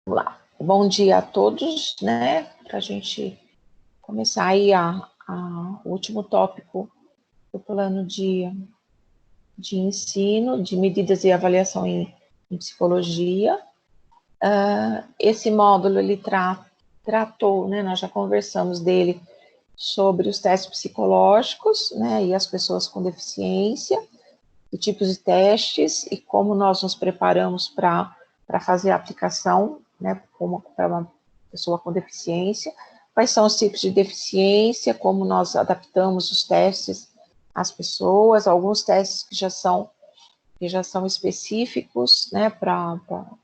Vamos lá. Bom dia a todos, né? Para a gente começar aí o último tópico do plano de ensino, de medidas e avaliação em psicologia. Esse módulo, ele tratou, né? Nós já conversamos dele sobre os testes psicológicos, né? E as pessoas com deficiência, o tipos de testes e como nós nos preparamos para fazer a aplicação, né, para uma pessoa com deficiência, quais são os tipos de deficiência, como nós adaptamos os testes às pessoas, alguns testes que já são específicos, né, para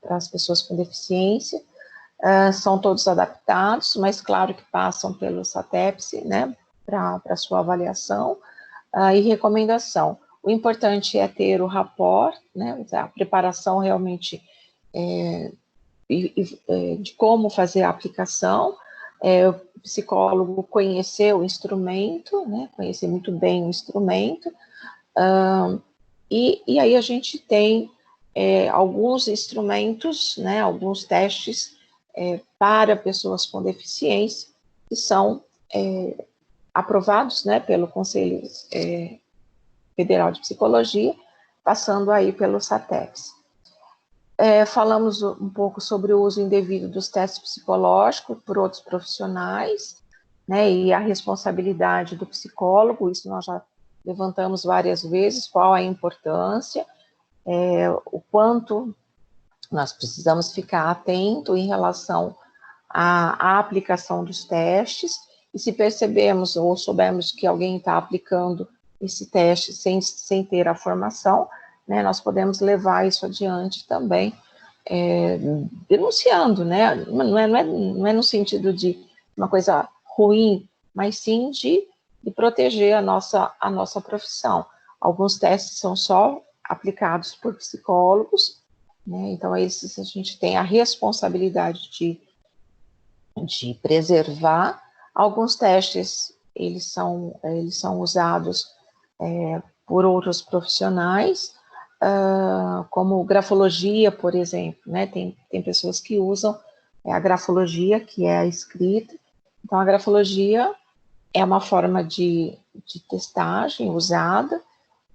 as pessoas com deficiência, são todos adaptados, mas claro que passam pelo SATEPS, né, para sua avaliação, e recomendação. O importante é ter o rapport, né, a preparação realmente de como fazer a aplicação, o psicólogo conhecer o instrumento, né, conhecer muito bem o instrumento, e aí a gente tem alguns instrumentos, né, alguns testes para pessoas com deficiência, que são aprovados, né, pelo Conselho Federal de Psicologia, passando aí pelo SATEPS. Falamos um pouco sobre o uso indevido dos testes psicológicos por outros profissionais, né, e a responsabilidade do psicólogo, isso nós já levantamos várias vezes, qual a importância, o quanto nós precisamos ficar atento em relação à aplicação dos testes, e se percebemos ou soubermos que alguém está aplicando esse teste sem ter a formação, né, nós podemos levar isso adiante também, denunciando, né, não é no sentido de uma coisa ruim, mas sim de proteger a nossa profissão. Alguns testes são só aplicados por psicólogos, né, então esses a gente tem a responsabilidade de preservar. Alguns testes, eles são usados por outros profissionais, como grafologia, por exemplo, né? Tem pessoas que usam a grafologia, que é a escrita. Então, a grafologia é uma forma de testagem usada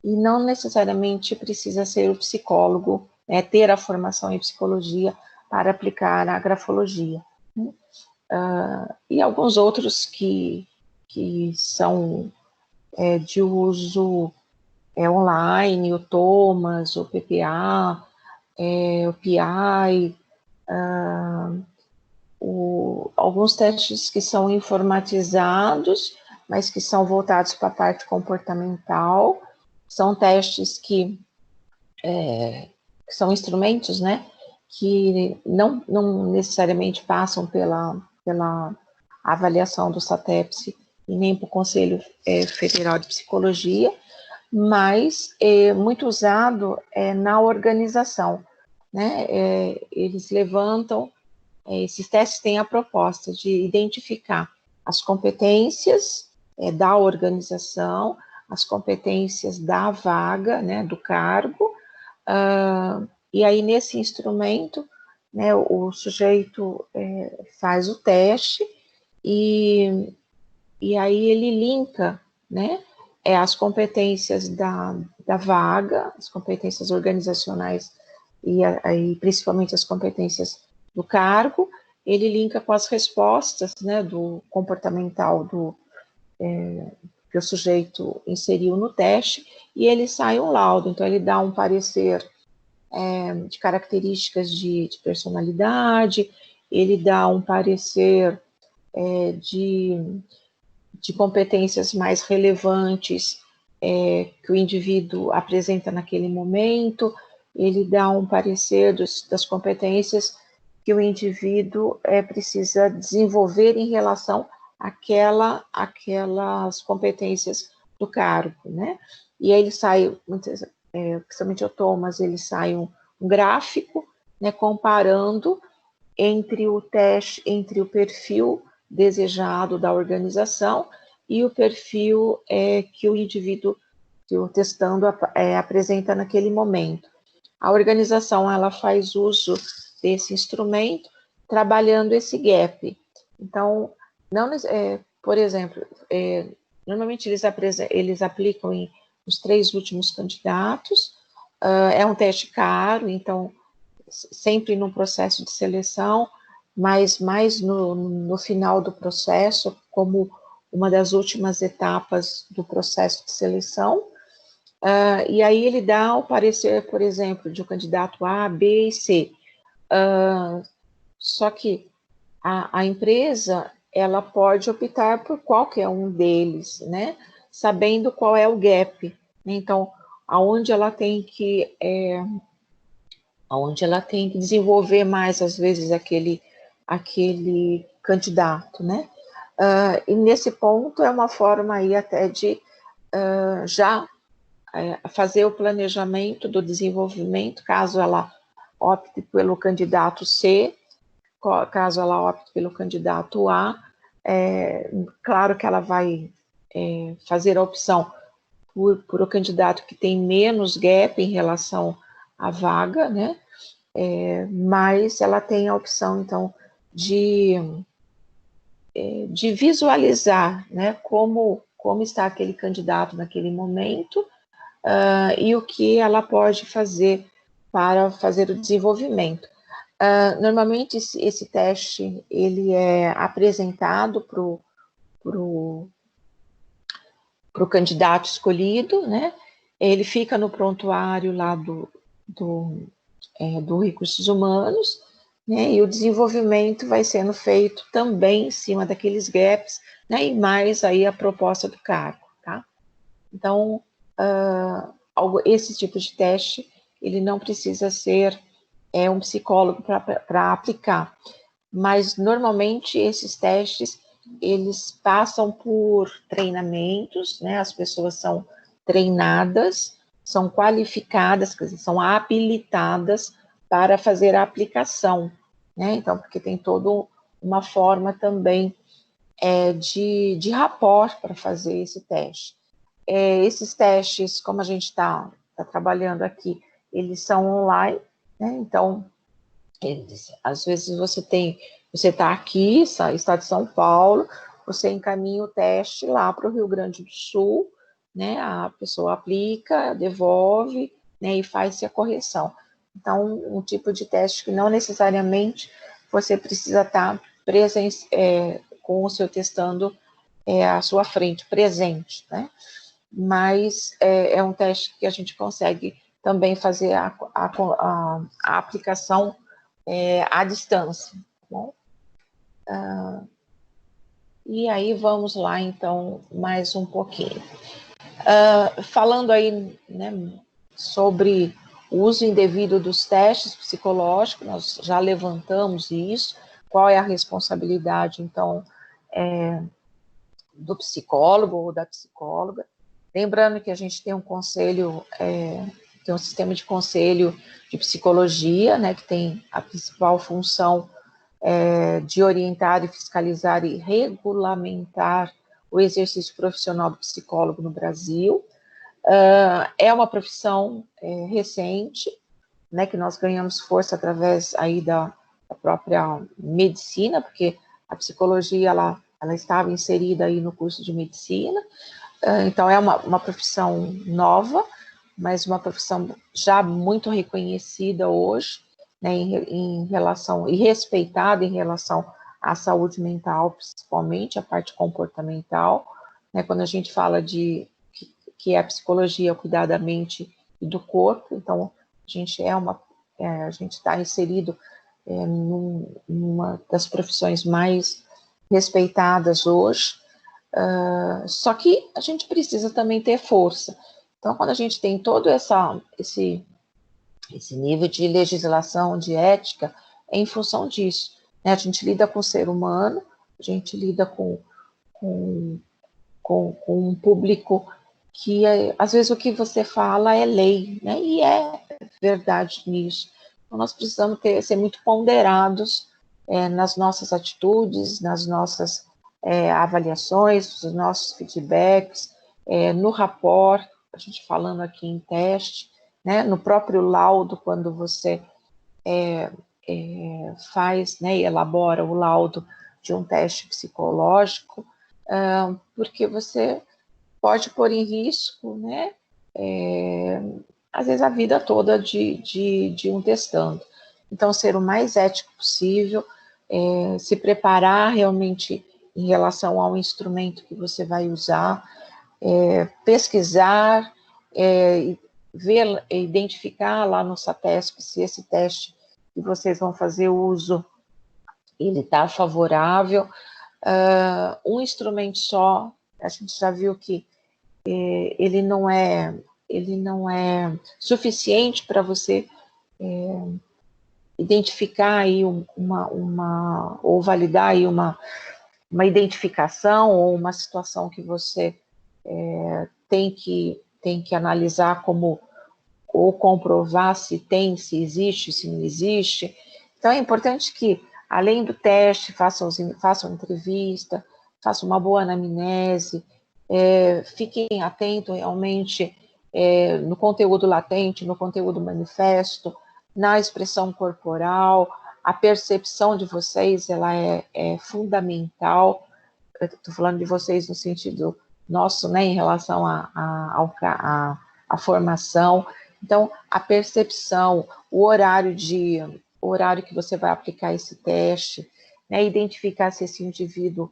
e não necessariamente precisa ser o psicólogo, né, ter a formação em psicologia para aplicar a grafologia. E alguns outros que são de uso online, o Thomas, o PPA, o PI, alguns testes que são informatizados, mas que são voltados para a parte comportamental, são testes que são instrumentos, né, que não necessariamente passam pela avaliação do SATEPS e nem para o Conselho Federal de Psicologia, mas muito usado na organização, né? Eles levantam, esses testes têm a proposta de identificar as competências da organização, as competências da vaga, né, do cargo, e aí nesse instrumento, né, o sujeito faz o teste e aí ele linka, né, as competências da vaga, as competências organizacionais e principalmente as competências do cargo, ele linka com as respostas, né, do comportamental que o sujeito inseriu no teste, e ele sai um laudo. Então ele dá um parecer de características de personalidade, ele dá um parecer de competências mais relevantes que o indivíduo apresenta naquele momento, ele dá um parecer das competências que o indivíduo precisa desenvolver em relação àquelas competências do cargo, né? E aí ele sai, principalmente o Thomas, ele sai um gráfico, né, comparando entre o perfil desejado da organização e o perfil que o indivíduo que o testando apresenta naquele momento. A organização, ela faz uso desse instrumento trabalhando esse gap. Então, não, por exemplo, normalmente eles aplicam em os 3 últimos candidatos, é um teste caro, então, sempre no processo de seleção, mas mais no final do processo, como uma das últimas etapas do processo de seleção, e aí ele dá o parecer, por exemplo, de um candidato A, B e C. Só que a empresa, ela pode optar por qualquer um deles, né? Sabendo qual é o gap. Então, aonde ela tem que desenvolver mais, às vezes, aquele candidato, né? E nesse ponto é uma forma aí até de já fazer o planejamento do desenvolvimento, caso ela opte pelo candidato C, caso ela opte pelo candidato A, claro que ela vai fazer a opção por o candidato que tem menos gap em relação à vaga, né? Mas ela tem a opção, então, de visualizar, né, como está aquele candidato naquele momento, e o que ela pode fazer para fazer o desenvolvimento. Normalmente esse teste ele é apresentado para o candidato escolhido, né? Ele fica no prontuário lá do Recursos Humanos, né? E o desenvolvimento vai sendo feito também em cima daqueles gaps, né? E mais aí a proposta do cargo, tá? Então, esse tipo de teste, ele não precisa ser um psicólogo para aplicar, mas normalmente esses testes, eles passam por treinamentos, né? As pessoas são treinadas, são qualificadas, quer dizer, são habilitadas para fazer a aplicação, né? Então, porque tem toda uma forma também de rapport para fazer esse teste. Esses testes, como a gente está trabalhando aqui, eles são online, né? Então, às vezes você está aqui, está de São Paulo, você encaminha o teste lá para o Rio Grande do Sul, né? A pessoa aplica, devolve, né? E faz-se a correção. Então, um tipo de teste que não necessariamente você precisa estar com o seu testando à sua frente, presente, né? Mas é um teste que a gente consegue também fazer a aplicação à distância, tá bom? E aí vamos lá, então, mais um pouquinho. Falando aí, né, sobre o uso indevido dos testes psicológicos, nós já levantamos isso, qual é a responsabilidade, então, do psicólogo ou da psicóloga. Lembrando que a gente tem um conselho, tem um sistema de conselho de psicologia, né, que tem a principal função de orientar e fiscalizar e regulamentar o exercício profissional do psicólogo no Brasil. É uma profissão recente, né, que nós ganhamos força através aí da própria medicina, porque a psicologia ela estava inserida aí no curso de medicina, então é uma profissão nova, mas uma profissão já muito reconhecida hoje, né, em relação, e respeitada em relação à saúde mental, principalmente a parte comportamental, né, quando a gente fala que a psicologia é o cuidar da mente e do corpo, então a gente está inserido numa das profissões mais respeitadas hoje, só que a gente precisa também ter força. Então, quando a gente tem todo esse nível de legislação, de ética, é em função disso, né? A gente lida com o ser humano, a gente lida com um público que, às vezes, o que você fala é lei, né? E é verdade nisso. Então, nós precisamos ser muito ponderados nas nossas atitudes, nas nossas avaliações, nos nossos feedbacks, no rapport, a gente falando aqui em teste, né? No próprio laudo, quando você faz, né, e elabora o laudo de um teste psicológico, porque você pode pôr em risco, né, às vezes a vida toda de um testando. Então, ser o mais ético possível, se preparar realmente em relação ao instrumento que você vai usar, pesquisar, ver, identificar lá no SATESP se esse teste que vocês vão fazer uso, ele está favorável. Um instrumento só, a gente já viu que ele não é suficiente para você identificar aí ou validar aí uma identificação ou uma situação que você tem que analisar como, ou comprovar se existe, se não existe. Então é importante que, além do teste, façam entrevista, façam uma boa anamnese, fiquem atentos realmente no conteúdo latente, no conteúdo manifesto, na expressão corporal. A percepção de vocês, ela é fundamental. Eu estou falando de vocês no sentido nosso, né, em relação à formação. Então, a percepção, o horário que você vai aplicar esse teste, né, identificar se esse indivíduo,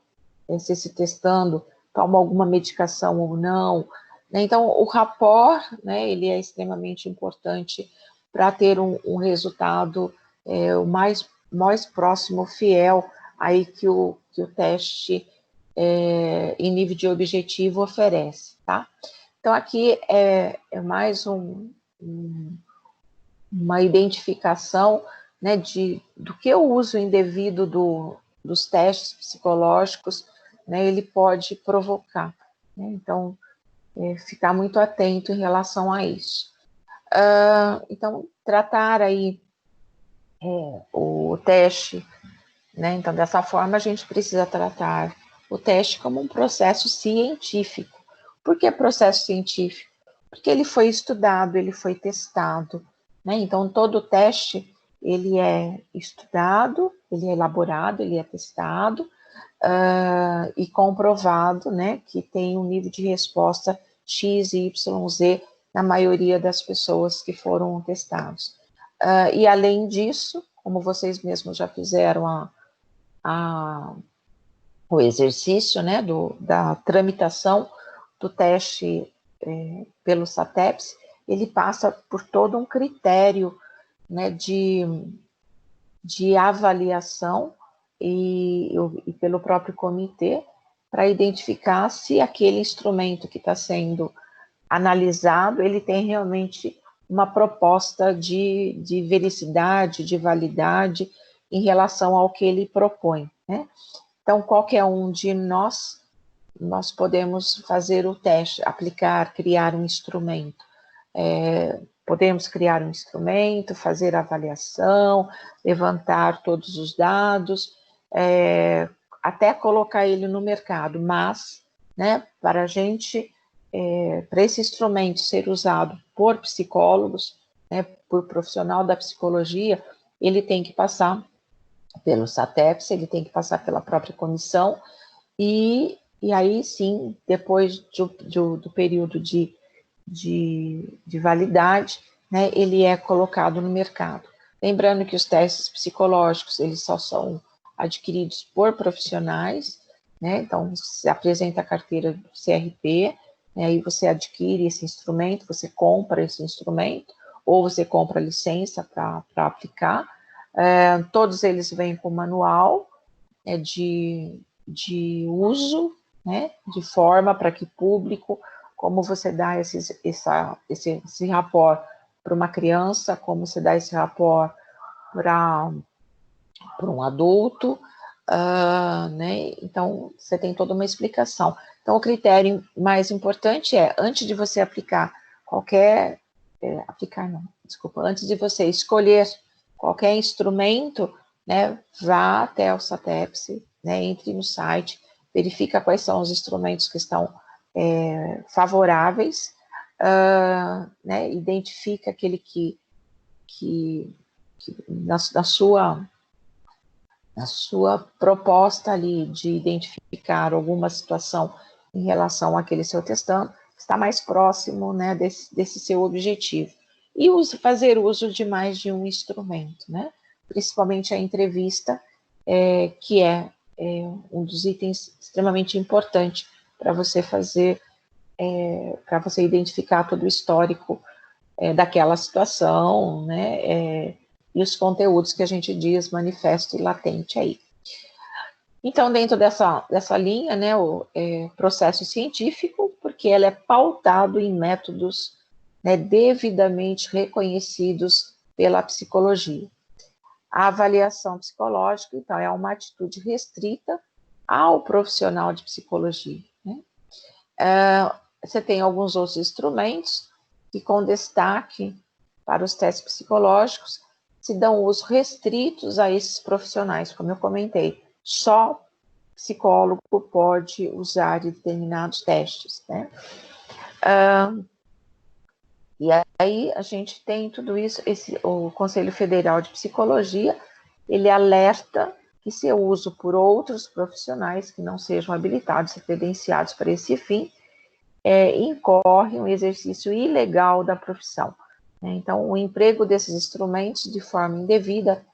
se esse testando, toma alguma medicação ou não, né. Então, o rapport, né, ele é extremamente importante para ter um resultado o mais próximo, fiel, aí que o teste em nível de objetivo oferece, tá? Então, aqui é mais uma identificação, né, do que o uso indevido dos testes psicológicos, né, ele pode provocar, né? Então, ficar muito atento em relação a isso. Então, tratar aí o teste, né? Então, dessa forma, a gente precisa tratar o teste como um processo científico. Por que processo científico? Porque ele foi estudado, ele foi testado, né? Então, todo teste, ele é estudado, ele é elaborado, ele é testado e comprovado, né, que tem um nível de resposta X, Y, Z na maioria das pessoas que foram testados. E, além disso, como vocês mesmos já fizeram o exercício, né, da tramitação do teste pelo SATEPS, ele passa por todo um critério, né, de avaliação e pelo próprio comitê, para identificar se aquele instrumento que está sendo analisado, ele tem realmente uma proposta de vericidade, de validade em relação ao que ele propõe, né? Então, qualquer um de nós podemos fazer o teste, aplicar, criar um instrumento. Podemos criar um instrumento, fazer a avaliação, levantar todos os dados, até colocar ele no mercado, mas, né, para a gente, para esse instrumento ser usado por psicólogos, né, por profissional da psicologia, ele tem que passar pelo SATEPS, ele tem que passar pela própria comissão, e aí sim, depois do período de validade, né, ele é colocado no mercado. Lembrando que os testes psicológicos, eles só são adquiridos por profissionais, né, então você apresenta a carteira do CRP, né, aí você adquire esse instrumento, você compra esse instrumento, ou você compra a licença para aplicar. Todos eles vêm com manual de uso, né, de forma para que público, como você dá esse rapport para uma criança, como você dá esse rapport para um adulto, né? Então, você tem toda uma explicação. Então, o critério mais importante é, antes de você aplicar antes de você escolher qualquer instrumento, né, vá até o SATEPS, né, entre no site, verifica quais são os instrumentos que estão favoráveis, né, identifica aquele que na sua proposta ali de identificar alguma situação em relação àquele seu testando, está mais próximo, né, desse seu objetivo. E fazer uso de mais de um instrumento, né? Principalmente a entrevista, que é um dos itens extremamente importantes para você fazer, para você identificar todo o histórico daquela situação, né? E os conteúdos que a gente diz manifesto e latente aí. Então, dentro dessa linha, né, o processo científico, porque ela é pautado em métodos, né, devidamente reconhecidos pela psicologia. A avaliação psicológica, então, é uma atitude restrita ao profissional de psicologia, né? Você tem alguns outros instrumentos que, com destaque para os testes psicológicos, se dão uso restritos a esses profissionais, como eu comentei. Só psicólogo pode usar determinados testes, né? E aí a gente tem tudo isso, o Conselho Federal de Psicologia, ele alerta que seu uso por outros profissionais que não sejam habilitados e credenciados para esse fim, incorre um exercício ilegal da profissão. Né? Então, o emprego desses instrumentos de forma indevida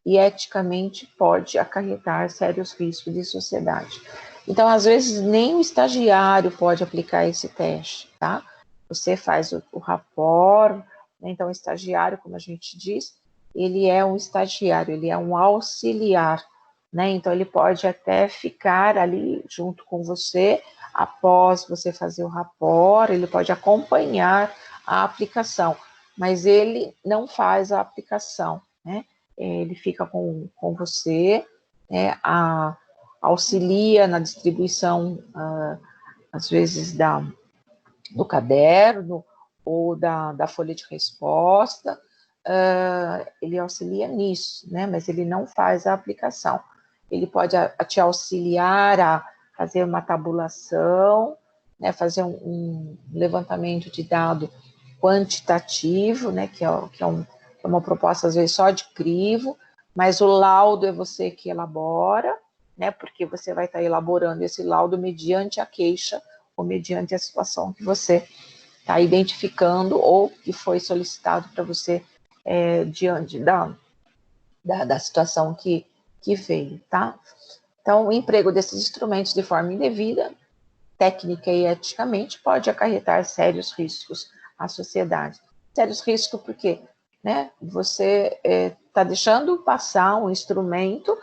e eticamente pode acarretar sérios riscos de sociedade. Então, às vezes, nem o estagiário pode aplicar esse teste, tá? Você faz o rapport, né? Então, o estagiário, como a gente diz, ele é um estagiário, ele é um auxiliar, né? Então, ele pode até ficar ali junto com você, após você fazer o rapport, ele pode acompanhar a aplicação, mas ele não faz a aplicação, né? Ele fica com você, né, auxilia na distribuição, às vezes, do caderno ou da folha de resposta, ele auxilia nisso, né, mas ele não faz a aplicação. Ele pode te auxiliar a fazer uma tabulação, né, fazer um levantamento de dado quantitativo, né, que é uma proposta, às vezes, só de crivo, mas o laudo é você que elabora, né, porque você vai estar elaborando esse laudo mediante a queixa ou mediante a situação que você está identificando ou que foi solicitado para você diante da situação que veio, tá? Então, o emprego desses instrumentos de forma indevida, técnica e eticamente, pode acarretar sérios riscos à sociedade. Sérios riscos porque, né, você está deixando passar um instrumento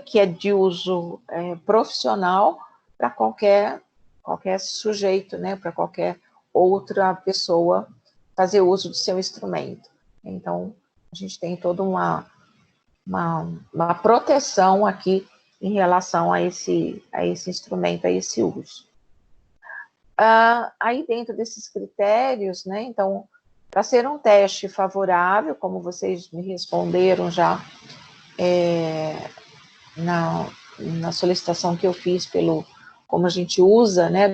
que é de uso profissional para qualquer sujeito, né, para qualquer outra pessoa fazer uso do seu instrumento. Então, a gente tem toda uma proteção aqui em relação a esse instrumento, a esse uso. Aí dentro desses critérios, né, então, para ser um teste favorável, como vocês me responderam já na solicitação que eu fiz como a gente usa, né,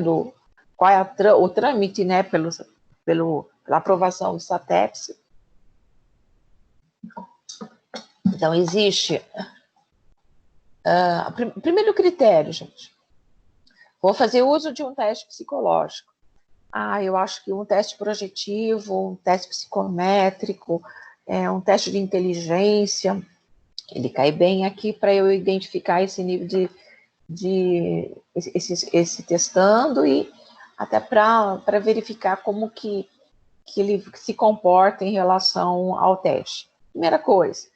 qual é o trâmite, né, pela aprovação do SATEPS. Então, existe primeiro critério, gente. Vou fazer uso de um teste psicológico. Eu acho que um teste projetivo, um teste psicométrico, um teste de inteligência, ele cai bem aqui para eu identificar esse nível esse testando e até para verificar como que ele se comporta em relação ao teste. Primeira coisa,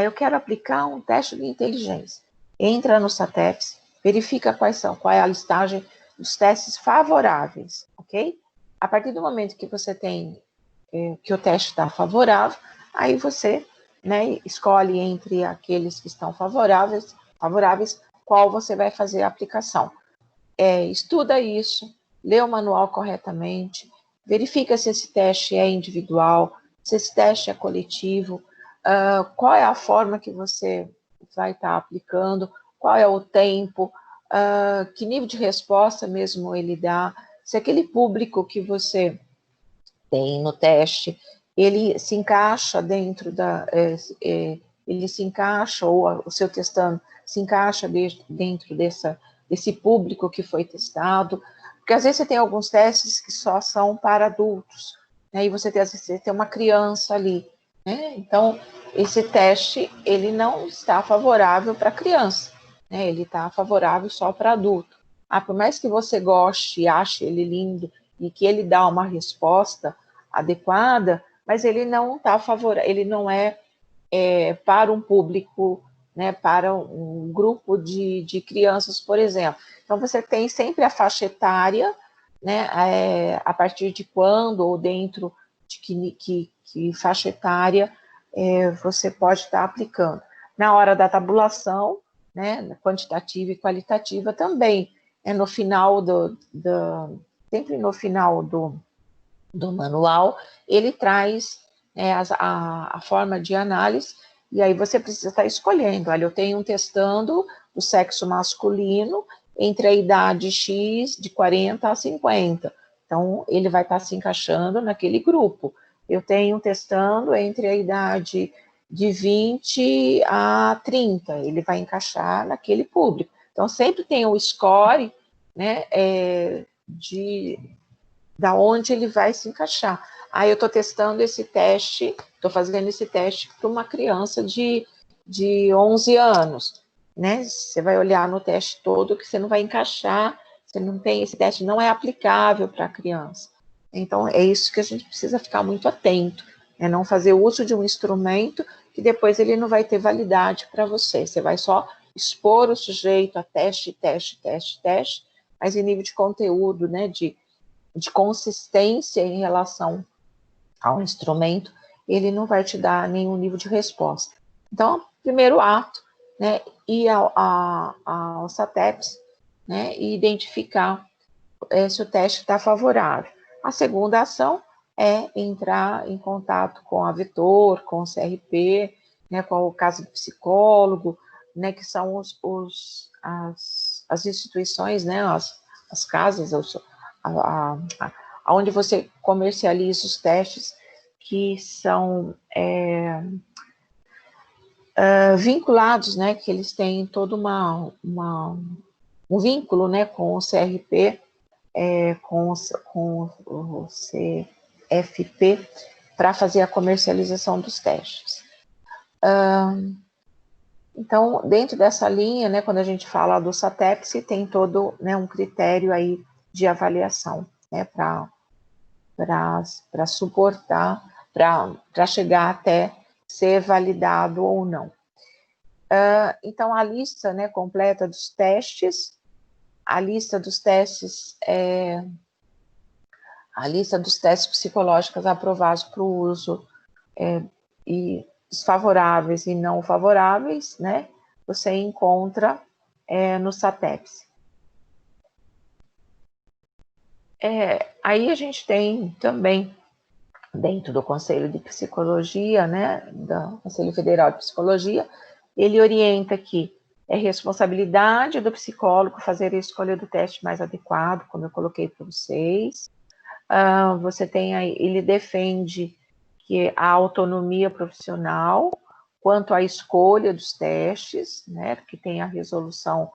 eu quero aplicar um teste de inteligência. Entra no SATEPS, verifica qual é a listagem dos testes favoráveis, ok? A partir do momento que você tem que o teste está favorável, aí você, né, escolhe entre aqueles que estão favoráveis, qual você vai fazer a aplicação. Estuda isso, lê o manual corretamente, verifica se esse teste é individual, se esse teste é coletivo, qual é a forma que você vai estar aplicando, qual é o tempo, que nível de resposta mesmo ele dá, se aquele público que você tem no teste ele se encaixa dentro da... ele se encaixa, ou o seu testando se encaixa dentro desse público que foi testado, porque às vezes você tem alguns testes que só são para adultos, né, e às vezes você tem uma criança ali, né, então esse teste, ele não está favorável para criança, né, ele está favorável só para adulto. Por mais que você goste e ache ele lindo, e que ele dá uma resposta adequada, mas ele não está favorável, ele não é para um público, né, para um grupo de crianças, por exemplo. Então, você tem sempre a faixa etária, né, a partir de quando ou dentro de que faixa etária você pode estar aplicando. Na hora da tabulação, né, quantitativa e qualitativa também, no final sempre no final do manual, ele traz a forma de análise, e aí você precisa estar escolhendo. Olha, eu tenho um testando o sexo masculino entre a idade X de 40 a 50. Então, ele vai estar se encaixando naquele grupo. Eu tenho testando entre a idade de 20 a 30, ele vai encaixar naquele público. Então, sempre tem o score, né, da onde ele vai se encaixar. Aí eu estou testando esse teste, estou fazendo esse teste para uma criança de 11 anos, né? Você vai olhar no teste todo que você não vai encaixar, você não tem, esse teste não é aplicável para a criança. Então, é isso que a gente precisa ficar muito atento, não fazer uso de um instrumento que depois ele não vai ter validade para você. Você vai só expor o sujeito a teste, mas em nível de conteúdo, né, de consistência em relação ao instrumento, ele não vai te dar nenhum nível de resposta. Então, primeiro ato, né, ir ao SATEPS, né, e identificar se o teste está favorável. A segunda ação é entrar em contato com a Vetor, com o CRP, né, com o caso do psicólogo, né, que são as instituições, né, as casas, onde você comercializa os testes que são vinculados, né, que eles têm todo um vínculo, né, com o CRP, com o CFP, para fazer a comercialização dos testes. Então, dentro dessa linha, né, quando a gente fala do SATEPS, tem todo, né, um critério aí de avaliação, né, para suportar, para chegar até ser validado ou não. Então, a lista, né, completa dos testes, a lista dos testes psicológicos aprovados para o uso e os favoráveis e não favoráveis, né, você encontra no SATEPS. Aí a gente tem também, dentro do Conselho de Psicologia, né, do Conselho Federal de Psicologia, ele orienta que é responsabilidade do psicólogo fazer a escolha do teste mais adequado, como eu coloquei para vocês. Você tem aí, ele defende que a autonomia profissional quanto à escolha dos testes, né, que tem a resolução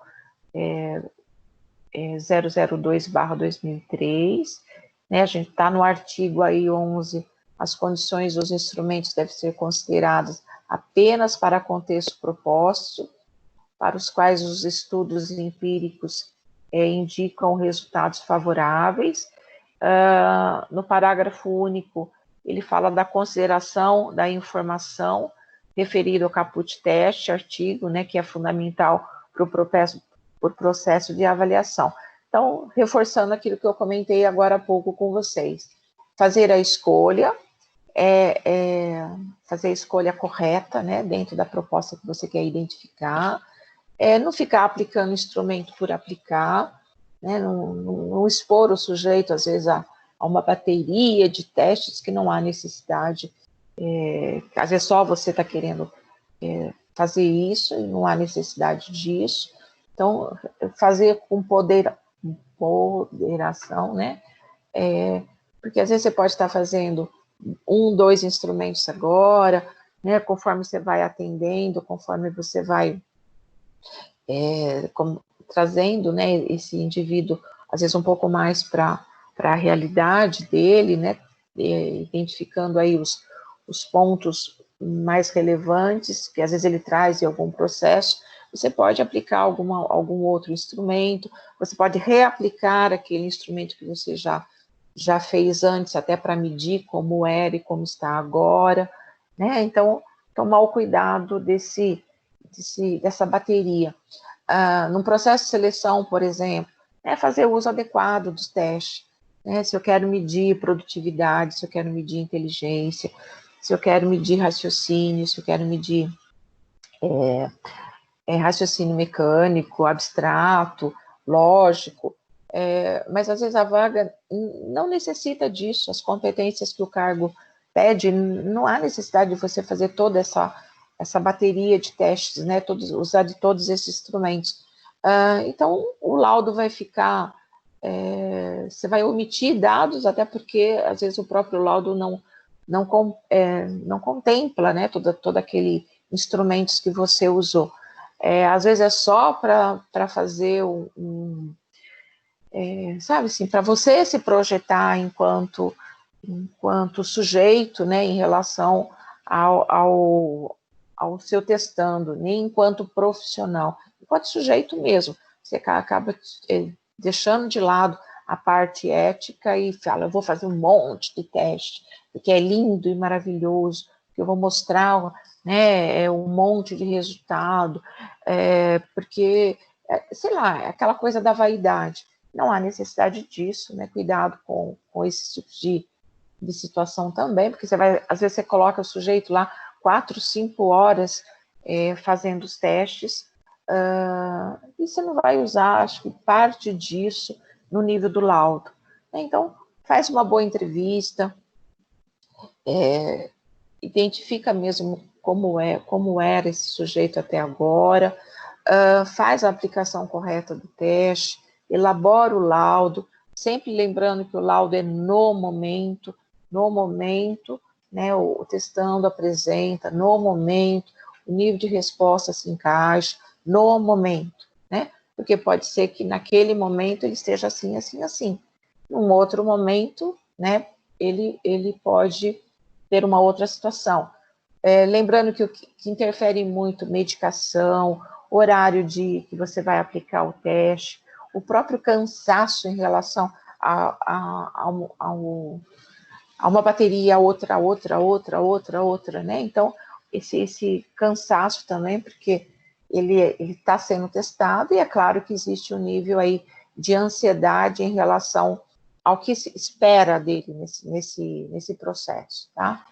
002/2003, né, a gente está no artigo aí 11, as condições dos instrumentos devem ser consideradas apenas para contexto proposto, para os quais os estudos empíricos indicam resultados favoráveis. No parágrafo único, ele fala da consideração da informação referida ao caput teste, artigo, né, que é fundamental para o processo de avaliação. Então, reforçando aquilo que eu comentei agora há pouco com vocês, fazer a escolha, fazer a escolha correta, né, dentro da proposta que você quer identificar, não ficar aplicando instrumento por aplicar, né, não expor o sujeito, às vezes, a uma bateria de testes que não há necessidade, às vezes só você está querendo fazer isso e não há necessidade disso. Então, fazer com ponderação, né, porque às vezes você pode estar fazendo dois instrumentos agora, né, conforme você vai atendendo, conforme você vai trazendo, né, esse indivíduo, às vezes um pouco mais para a realidade dele, né, identificando aí os pontos mais relevantes, que às vezes ele traz em algum processo, você pode aplicar algum outro instrumento, você pode reaplicar aquele instrumento que você já fez antes, até para medir como era e como está agora, né? Então, tomar o cuidado dessa bateria. Num processo de seleção, por exemplo, fazer o uso adequado dos testes. Né? Se eu quero medir produtividade, se eu quero medir inteligência, se eu quero medir raciocínio, se eu quero medir raciocínio mecânico, abstrato, lógico, mas às vezes a vaga não necessita disso, as competências que o cargo pede, não há necessidade de você fazer toda essa bateria de testes, né, usar de todos esses instrumentos. Então, o laudo vai ficar, você vai omitir dados, até porque, às vezes, o próprio laudo não contempla, né, todo aquele instrumentos que você usou. Às vezes é só para fazer sabe assim, para você se projetar enquanto sujeito, né, em relação ao seu testando, nem enquanto profissional, enquanto sujeito mesmo. Você acaba deixando de lado a parte ética e fala, eu vou fazer um monte de teste, porque é lindo e maravilhoso, que eu vou mostrar, né, um monte de resultado, porque, sei lá, é aquela coisa da vaidade. Não há necessidade disso, né? Cuidado com esse tipo de situação também, porque às vezes você coloca o sujeito lá 4, 5 horas fazendo os testes, e você não vai usar, acho que parte disso no nível do laudo. Então, faz uma boa entrevista, identifica mesmo como era esse sujeito até agora, faz a aplicação correta do teste, elabora o laudo, sempre lembrando que o laudo é no momento, né, o testando apresenta, no momento, o nível de resposta se encaixa, no momento, né, porque pode ser que naquele momento ele esteja assim, assim, assim. Num outro momento, né, ele pode ter uma outra situação. Lembrando que o que interfere muito, medicação, horário que você vai aplicar o teste, o próprio cansaço em relação a uma bateria, outra, né? Então, esse cansaço também, porque ele está sendo testado e é claro que existe um nível aí de ansiedade em relação ao que se espera dele nesse processo, tá?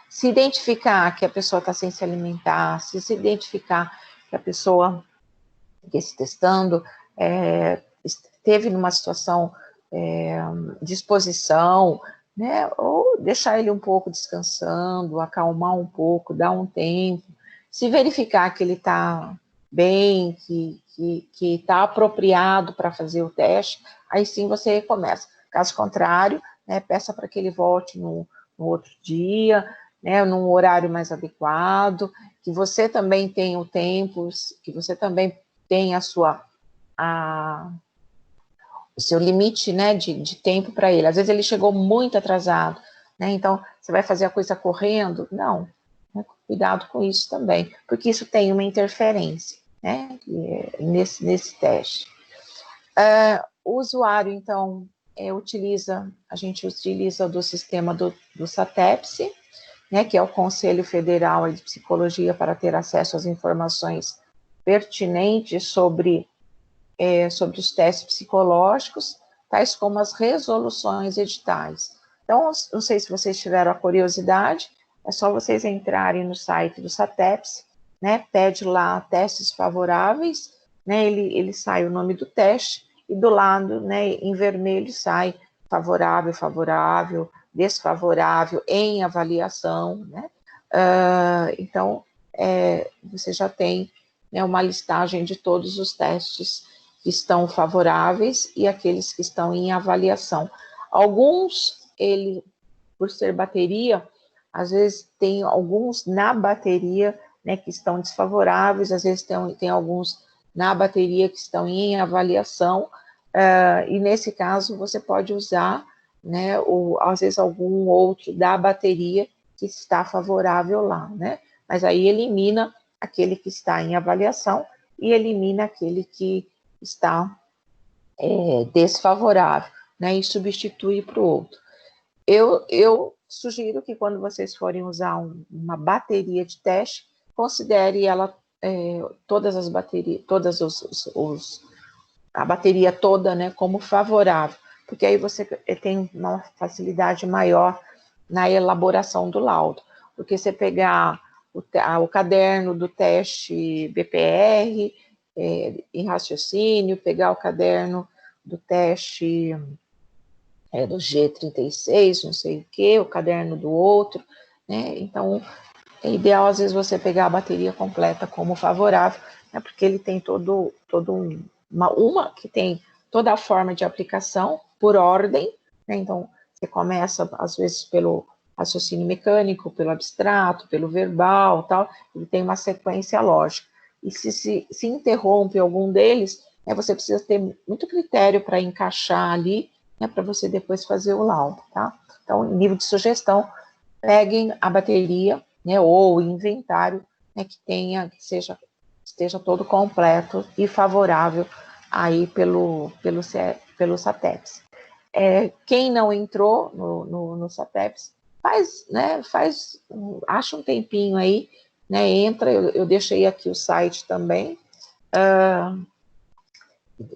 Se identificar que a pessoa está sem se alimentar, se identificar que a pessoa que se testando esteve numa situação de exposição, né, ou deixar ele um pouco descansando, acalmar um pouco, dar um tempo, se verificar que ele está bem, que está apropriado para fazer o teste, aí sim você começa. Caso contrário, né, peça para que ele volte no outro dia, né, num horário mais adequado, que você também tenha o tempo, que você também tenha o seu limite, né, de tempo para ele. Às vezes ele chegou muito atrasado, né, então você vai fazer a coisa correndo? Não, né, cuidado com isso também, porque isso tem uma interferência, né, nesse teste. O usuário, então, a gente utiliza do sistema do SATEPSE, né, que é o Conselho Federal de Psicologia, para ter acesso às informações pertinentes sobre os testes psicológicos, tais como as resoluções editais. Então, não sei se vocês tiveram a curiosidade, é só vocês entrarem no site do SATEPSE, né, pede lá testes favoráveis, né, ele sai o nome do teste, e do lado, né, em vermelho sai favorável, favorável, desfavorável, em avaliação, né, então, você já tem, né, uma listagem de todos os testes que estão favoráveis e aqueles que estão em avaliação. Alguns, ele por ser bateria, às vezes tem alguns na bateria, né, que estão desfavoráveis, às vezes tem alguns na bateria que estão em avaliação, e nesse caso você pode usar, né, ou às vezes algum outro da bateria que está favorável lá, né, mas aí elimina aquele que está em avaliação e elimina aquele que está desfavorável, né, e substitui para o outro. Eu sugiro que quando vocês forem usar uma bateria de teste, considere ela, todas as baterias, a bateria toda, né, como favorável, porque aí você tem uma facilidade maior na elaboração do laudo, porque você pegar o caderno do teste BPR, em raciocínio, pegar o caderno do teste do G36, não sei o que, o caderno do outro, né? Então, é ideal, às vezes, você pegar a bateria completa como favorável, né? Porque ele tem uma que tem toda a forma de aplicação por ordem, né? Então, você começa, às vezes, pelo raciocínio mecânico, pelo abstrato, pelo verbal, tal, ele tem uma sequência lógica. E se interrompe algum deles, né, você precisa ter muito critério para encaixar ali, né, para você depois fazer o laudo, tá? Então, em nível de sugestão, peguem a bateria, né, ou o inventário, né, que esteja todo completo e favorável aí pelo SATEPS. Quem não entrou no SATEPS, acha um tempinho aí, né, entra, eu deixei aqui o site também,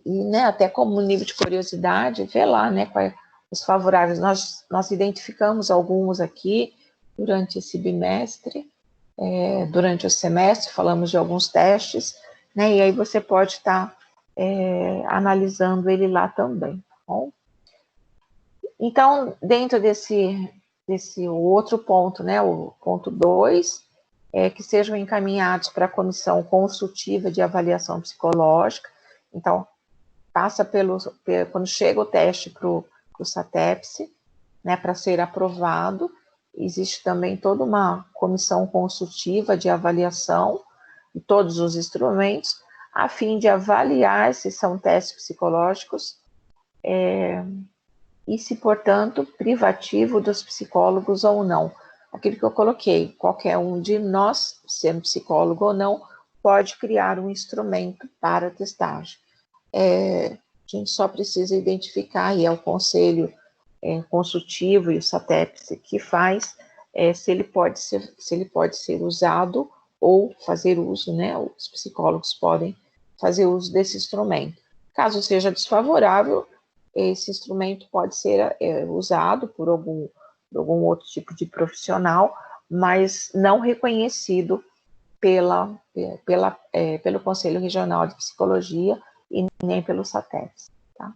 e, né, até como nível de curiosidade, vê lá, né, quais os favoráveis. Nós identificamos alguns aqui durante esse bimestre, durante o semestre, falamos de alguns testes, né, e aí você pode estar analisando ele lá também, tá bom? Então, dentro desse outro ponto, né, o ponto 2, que sejam encaminhados para a comissão consultiva de avaliação psicológica. Então, passa quando chega o teste para o SATEPS, né, para ser aprovado, existe também toda uma comissão consultiva de avaliação de todos os instrumentos, a fim de avaliar se são testes psicológicos e se, portanto, privativo dos psicólogos ou não. Aquilo que eu coloquei, qualquer um de nós, sendo psicólogo ou não, pode criar um instrumento para testagem. A gente só precisa identificar, e é o conselho consultivo e o SATEPS que faz, se ele pode ser usado ou fazer uso, né? Os psicólogos podem fazer uso desse instrumento. Caso seja desfavorável, esse instrumento pode ser usado por algum outro tipo de profissional, mas não reconhecido pelo Conselho Regional de Psicologia e nem pelo SATEPS. Tá?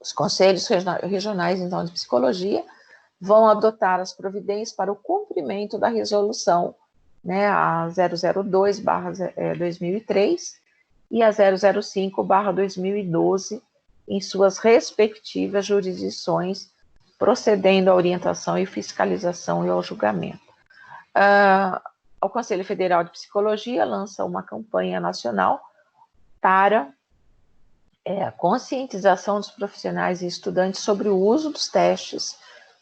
Os conselhos regionais, então, de psicologia vão adotar as providências para o cumprimento da resolução, né, a 002/2003 e a 005/2012, em suas respectivas jurisdições, procedendo à orientação e fiscalização e ao julgamento. O Conselho Federal de Psicologia lança uma campanha nacional para a conscientização dos profissionais e estudantes sobre o uso dos testes,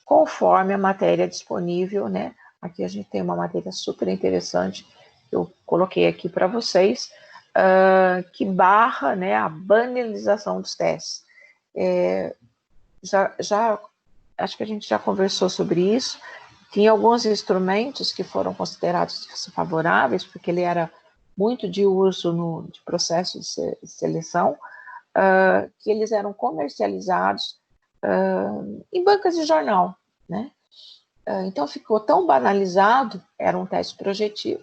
conforme a matéria disponível, né? Aqui a gente tem uma matéria super interessante, que eu coloquei aqui para vocês, que barra, né, a banalização dos testes. Acho que a gente já conversou sobre isso. Tinha alguns instrumentos que foram considerados favoráveis, porque ele era muito de uso de processo de seleção, que eles eram comercializados em bancas de jornal, né? Então ficou tão banalizado, era um teste projetivo,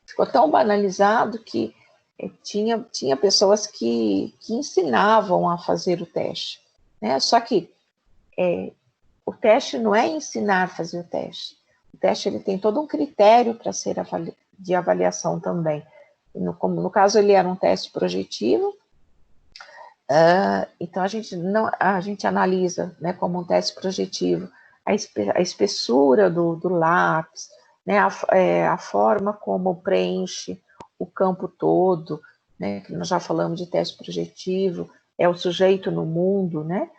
ficou tão banalizado que tinha pessoas que ensinavam a fazer o teste, né? Só que o teste não é ensinar a fazer o teste. O teste ele tem todo um critério para ser de avaliação também. No caso, ele era um teste projetivo, Então, a gente analisa, né, como um teste projetivo a espessura do lápis, né, a forma como preenche o campo todo, né, que nós já falamos de teste projetivo, é o sujeito no mundo, né,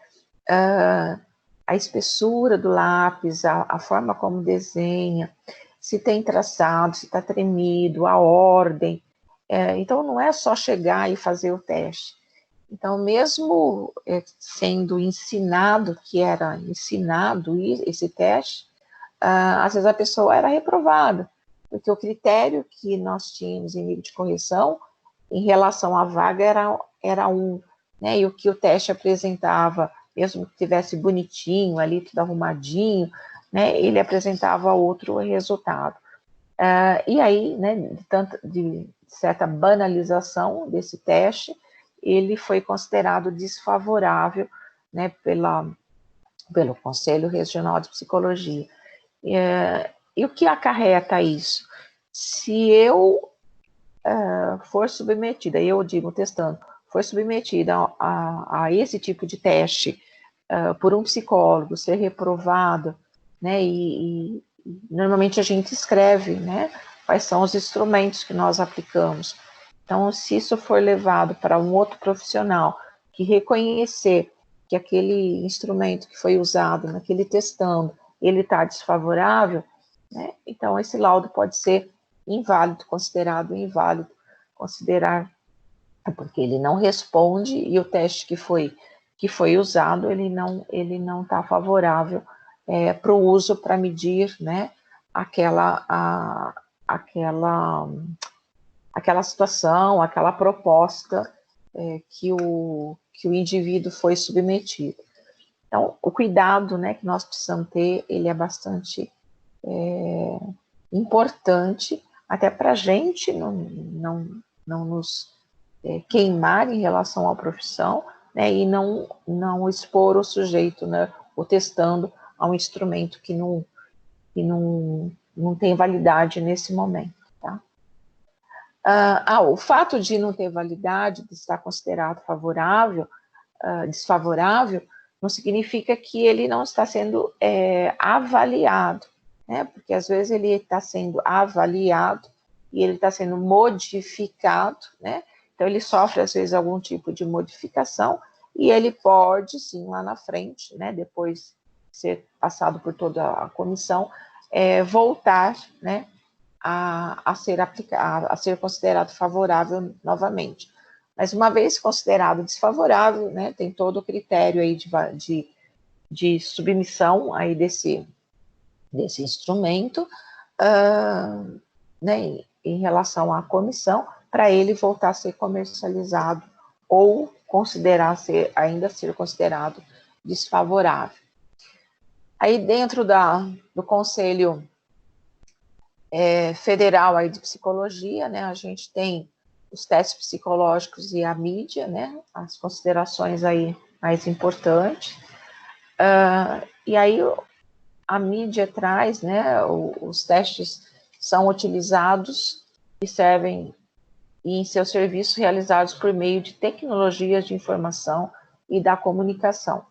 a espessura do lápis, a forma como desenha, se tem traçado, se está tremido, a ordem. Então, não é só chegar e fazer o teste. Então, mesmo sendo ensinado, que era ensinado esse teste, às vezes a pessoa era reprovada, porque o critério que nós tínhamos em nível de correção, em relação à vaga, era um, né? E o que o teste apresentava, mesmo que tivesse bonitinho ali, tudo arrumadinho, né? Ele apresentava outro resultado. E aí, né, de certa banalização desse teste, ele foi considerado desfavorável, né, pelo Conselho Regional de Psicologia. E o que acarreta isso? Se eu for submetida, eu digo testando, for submetida a esse tipo de teste por um psicólogo, ser reprovado, né, e normalmente a gente escreve, né, quais são os instrumentos que nós aplicamos. Então, se isso for levado para um outro profissional que reconhecer que aquele instrumento que foi usado naquele testando, ele está desfavorável, né, então esse laudo pode ser inválido, considerado inválido, porque ele não responde e o teste que foi usado, ele não está favorável para o uso para medir, né, aquela situação, aquela proposta que o indivíduo foi submetido. Então, o cuidado, né, que nós precisamos ter, ele é bastante importante, até para a gente não nos queimar em relação à profissão, né, e não expor o sujeito, né, o testando a um instrumento que não tem validade nesse momento. Tá? O fato de não ter validade, de estar considerado desfavorável, não significa que ele não está sendo avaliado, né? Porque às vezes ele está sendo avaliado e ele está sendo modificado, né? Então ele sofre às vezes algum tipo de modificação e ele pode, sim, lá na frente, né? Depois de ser passado por toda a comissão, voltar, né? A ser considerado favorável novamente. Mas uma vez considerado desfavorável, né, tem todo o critério aí de submissão aí desse instrumento, né, em relação à comissão, para ele voltar a ser comercializado ou ainda ser considerado desfavorável. Aí dentro do Conselho Federal aí de Psicologia, né, a gente tem os testes psicológicos e a mídia, né, as considerações aí mais importantes. E aí a mídia traz, né, os testes são utilizados e servem em seus serviços realizados por meio de tecnologias de informação e da comunicação.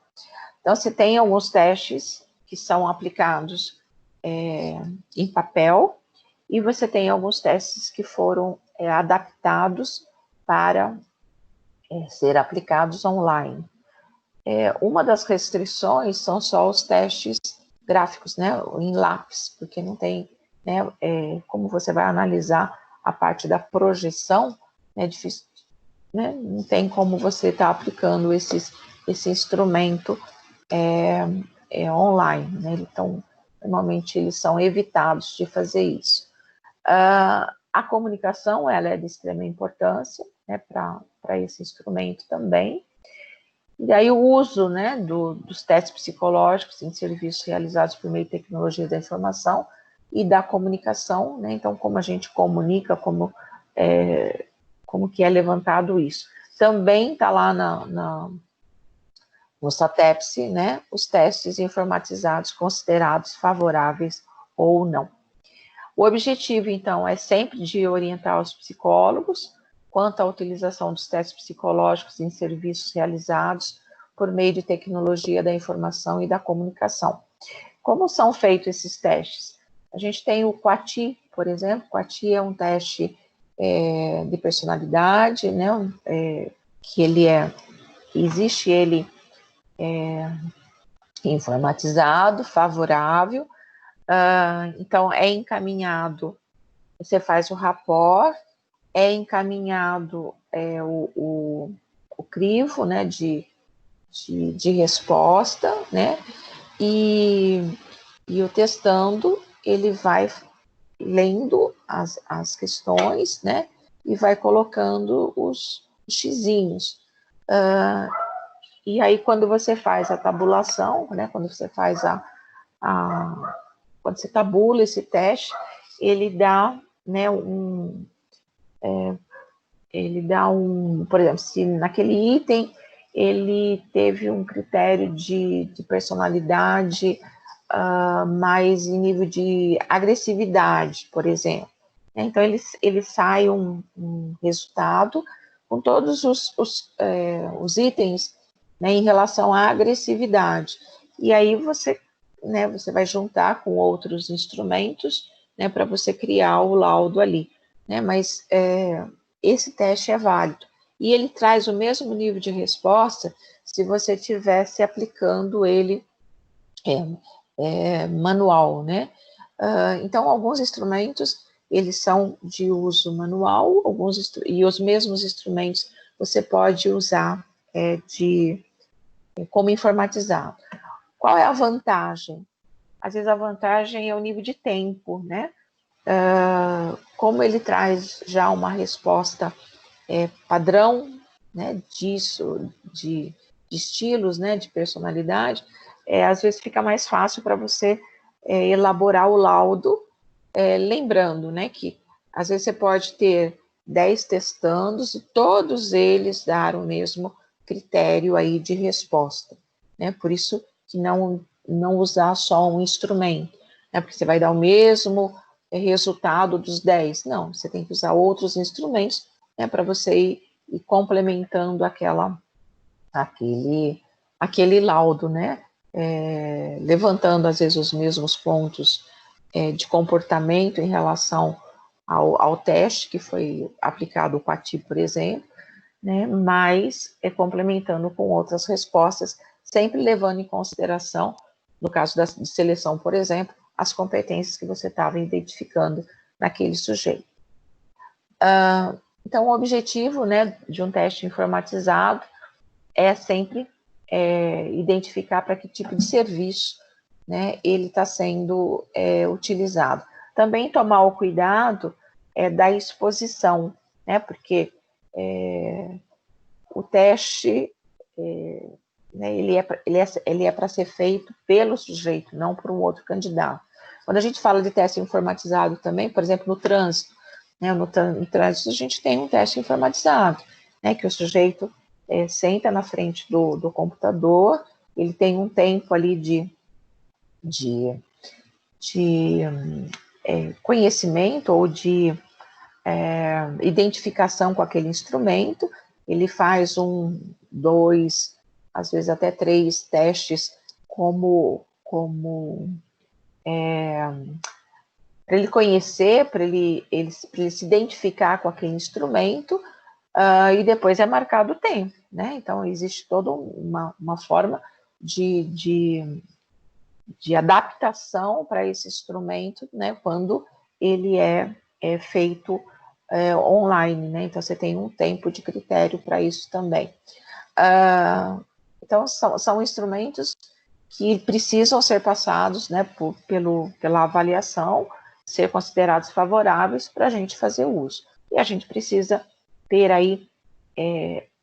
Então, se tem alguns testes que são aplicados em papel, e você tem alguns testes que foram adaptados para ser aplicados online. Uma das restrições são só os testes gráficos, né, em lápis, porque não tem, né, como você vai analisar a parte da projeção, é difícil, né, não tem como você estar aplicando esse instrumento online, né, então, normalmente eles são evitados de fazer isso. A comunicação, ela é de extrema importância, né, para esse instrumento também. E aí o uso, né, dos testes psicológicos em serviços realizados por meio de tecnologia da informação e da comunicação, né, então como a gente comunica, como que é levantado isso. Também está lá no SATEPS, né, os testes informatizados considerados favoráveis ou não. O objetivo, então, é sempre de orientar os psicólogos, quanto à utilização dos testes psicológicos em serviços realizados por meio de tecnologia da informação e da comunicação. Como são feitos esses testes? A gente tem o QATI, por exemplo. O QATI é um teste de personalidade, né? Que existe ele informatizado, favorável. Então, é encaminhado, você faz o rapport, é encaminhado o crivo, né, de resposta, né, e o testando, ele vai lendo as questões, né, e vai colocando os xizinhos. E aí, quando você faz a tabulação, né, quando você faz quando você tabula esse teste, ele dá, né, por exemplo, se naquele item ele teve um critério de personalidade mais em nível de agressividade, por exemplo. Então, ele sai um resultado com todos os itens, né, em relação à agressividade. E aí você vai juntar com outros instrumentos, né, para você criar o laudo ali. Né, mas esse teste é válido. E ele traz o mesmo nível de resposta se você estivesse aplicando ele manual, né? Então, alguns instrumentos, eles são de uso manual, e os mesmos instrumentos você pode usar como informatizado. Qual é a vantagem? Às vezes a vantagem é o nível de tempo, né? Como ele traz já uma resposta padrão, né, disso, de estilos, né, de personalidade, às vezes fica mais fácil para você elaborar o laudo, lembrando, né, que às vezes você pode ter 10 testandos e todos eles dar o mesmo critério aí de resposta, né, por isso que não usar só um instrumento, né, porque você vai dar o mesmo resultado dos 10, não, você tem que usar outros instrumentos, né, para você ir complementando aquele laudo, né, levantando às vezes os mesmos pontos de comportamento em relação ao teste que foi aplicado o QATI, por exemplo, né, mas complementando com outras respostas, sempre levando em consideração, no caso de seleção, por exemplo, as competências que você estava identificando naquele sujeito. Então, o objetivo, né, de um teste informatizado é sempre identificar para que tipo de serviço, né, ele está sendo utilizado. Também tomar o cuidado da exposição, né, porque o teste né, ele é para ser feito pelo sujeito, não por um outro candidato. Quando a gente fala de teste informatizado também, por exemplo, no trânsito, né, no trânsito a gente tem um teste informatizado, né, que o sujeito senta na frente do computador, ele tem um tempo ali de conhecimento ou de identificação com aquele instrumento, ele faz 1, 2, às vezes até 3 testes para ele conhecer, para ele se identificar com aquele instrumento, e depois é marcado o tempo, né? Então, existe toda uma forma de adaptação para esse instrumento, né? Quando ele é feito online, né? Então, você tem um tempo de critério para isso também. Então, são instrumentos que precisam ser passados, né, pela avaliação, ser considerados favoráveis para a gente fazer uso. E a gente precisa ter aí,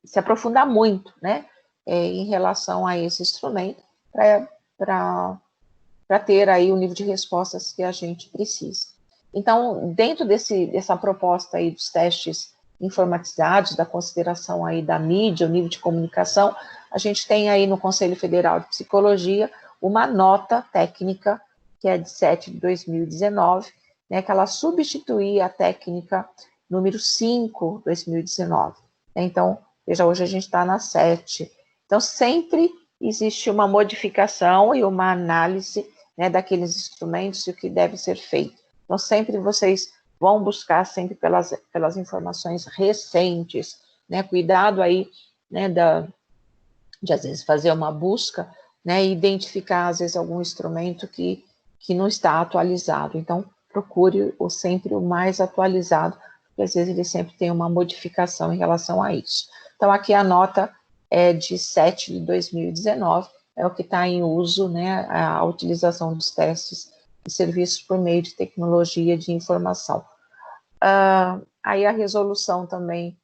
se aprofundar muito, né, em relação a esse instrumento, para ter aí o nível de respostas que a gente precisa. Então, dentro dessa proposta aí dos testes informatizados, da consideração aí da mídia, o nível de comunicação, a gente tem aí no Conselho Federal de Psicologia uma nota técnica, que é de 7 de 2019, né, que ela substituía a técnica número 5, 2019. Então, veja, hoje a gente está na 7. Então, sempre existe uma modificação e uma análise, né, daqueles instrumentos e o que deve ser feito. Então, sempre vocês vão buscar sempre pelas informações recentes, né, cuidado aí, né, de às vezes fazer uma busca, né, e identificar às vezes algum instrumento que não está atualizado. Então, procure sempre o mais atualizado, porque às vezes ele sempre tem uma modificação em relação a isso. Então, aqui a nota é de 7 de 2019, é o que está em uso, né, a utilização dos testes e serviços por meio de tecnologia de informação. Aí a resolução também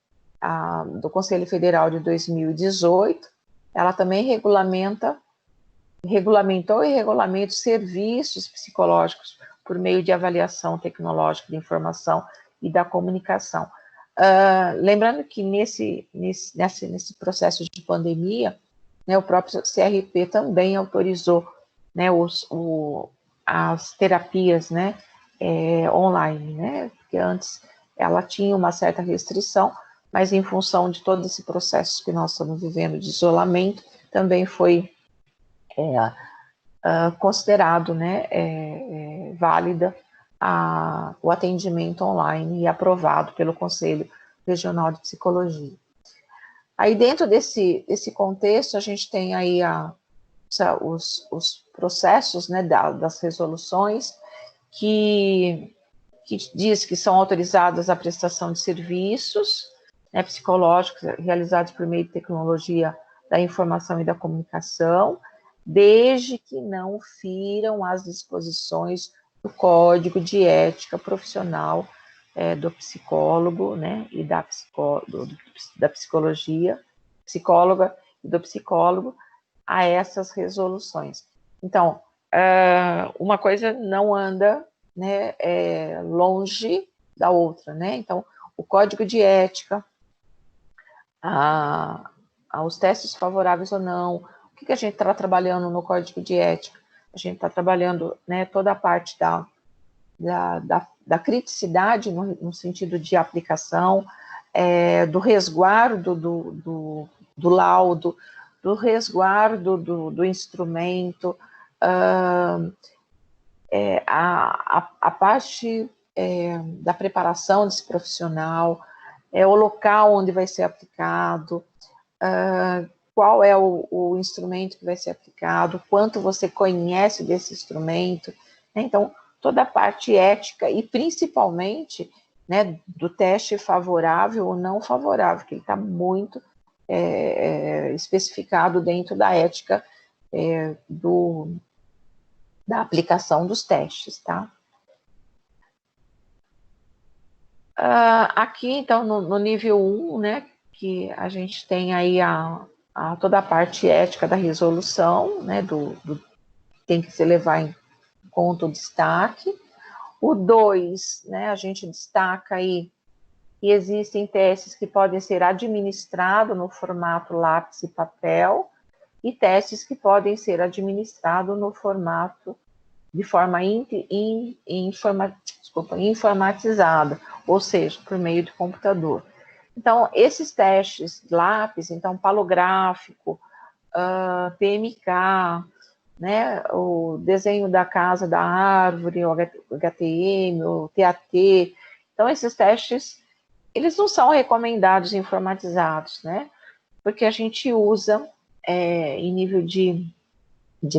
do Conselho Federal de 2018, ela também regulamentou e regulamenta serviços psicológicos por meio de avaliação tecnológica de informação e da comunicação. Lembrando que nesse processo de pandemia, né, o próprio CRP também autorizou, né, as terapias, né, online, né, porque antes ela tinha uma certa restrição, mas em função de todo esse processo que nós estamos vivendo de isolamento, também foi considerado, né, válida o atendimento online e aprovado pelo Conselho Regional de Psicologia. Aí dentro desse contexto, a gente tem aí os processos, né, das resoluções que diz que são autorizadas a prestação de serviços, né, psicológicos realizados por meio de tecnologia da informação e da comunicação, desde que não firam as disposições do Código de Ética Profissional do psicólogo, né, e da psicologia, psicóloga e do psicólogo a essas resoluções. Então, uma coisa não anda, né, longe da outra, né? Então, o Código de Ética, os testes favoráveis ou não, o que a gente está trabalhando no Código de Ética? A gente está trabalhando, né, toda a parte da criticidade no sentido de aplicação, do resguardo do laudo, do resguardo do instrumento, a parte da preparação desse profissional, o local onde vai ser aplicado, qual é o instrumento que vai ser aplicado, quanto você conhece desse instrumento, né? Então, toda a parte ética e principalmente, né, do teste favorável ou não favorável, que ele está muito especificado dentro da ética da aplicação dos testes, tá? Aqui, então, no nível 1, né, que a gente tem aí toda a parte ética da resolução, né, tem que se levar em conta o destaque. O 2, né, a gente destaca aí que existem testes que podem ser administrados no formato lápis e papel e testes que podem ser administrados no formato de forma informatizada, ou seja, por meio de computador. Então, esses testes lápis, então, palográfico, PMK, né, o desenho da casa, da árvore, o HTM, o TAT, então, esses testes, eles não são recomendados informatizados, né, porque a gente usa, em nível de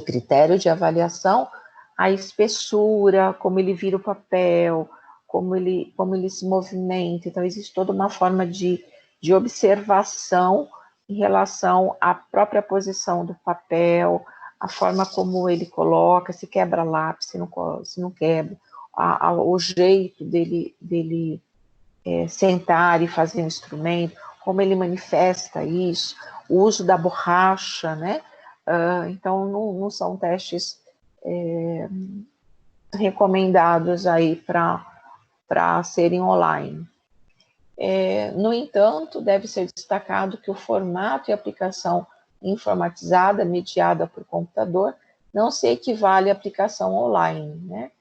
critério de avaliação, a espessura, como ele vira o papel, como ele se movimenta. Então, existe toda uma forma de observação em relação à própria posição do papel, a forma como ele coloca, se quebra lápis, se não quebra, o jeito dele sentar e fazer um instrumento, como ele manifesta isso, o uso da borracha, né? Então, não são testes recomendados aí para serem online. No entanto, deve ser destacado que o formato e aplicação informatizada, mediada por computador, não se equivale à aplicação online, né?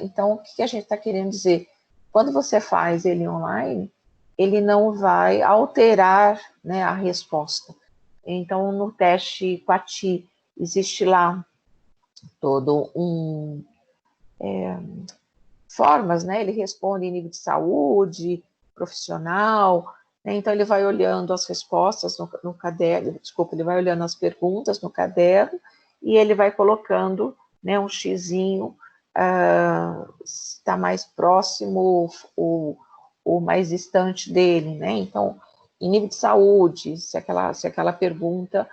Então, o que a gente está querendo dizer? quando você faz ele online, ele não vai alterar, né, a resposta. Então, no teste QATI, existe lá todo formas, né? Ele responde em nível de saúde, profissional, né? Então ele vai olhando as respostas no caderno, desculpa, ele vai olhando as perguntas no caderno e ele vai colocando, né, um xizinho, se está mais próximo ou mais distante dele, né? Então, em nível de saúde, se aquela pergunta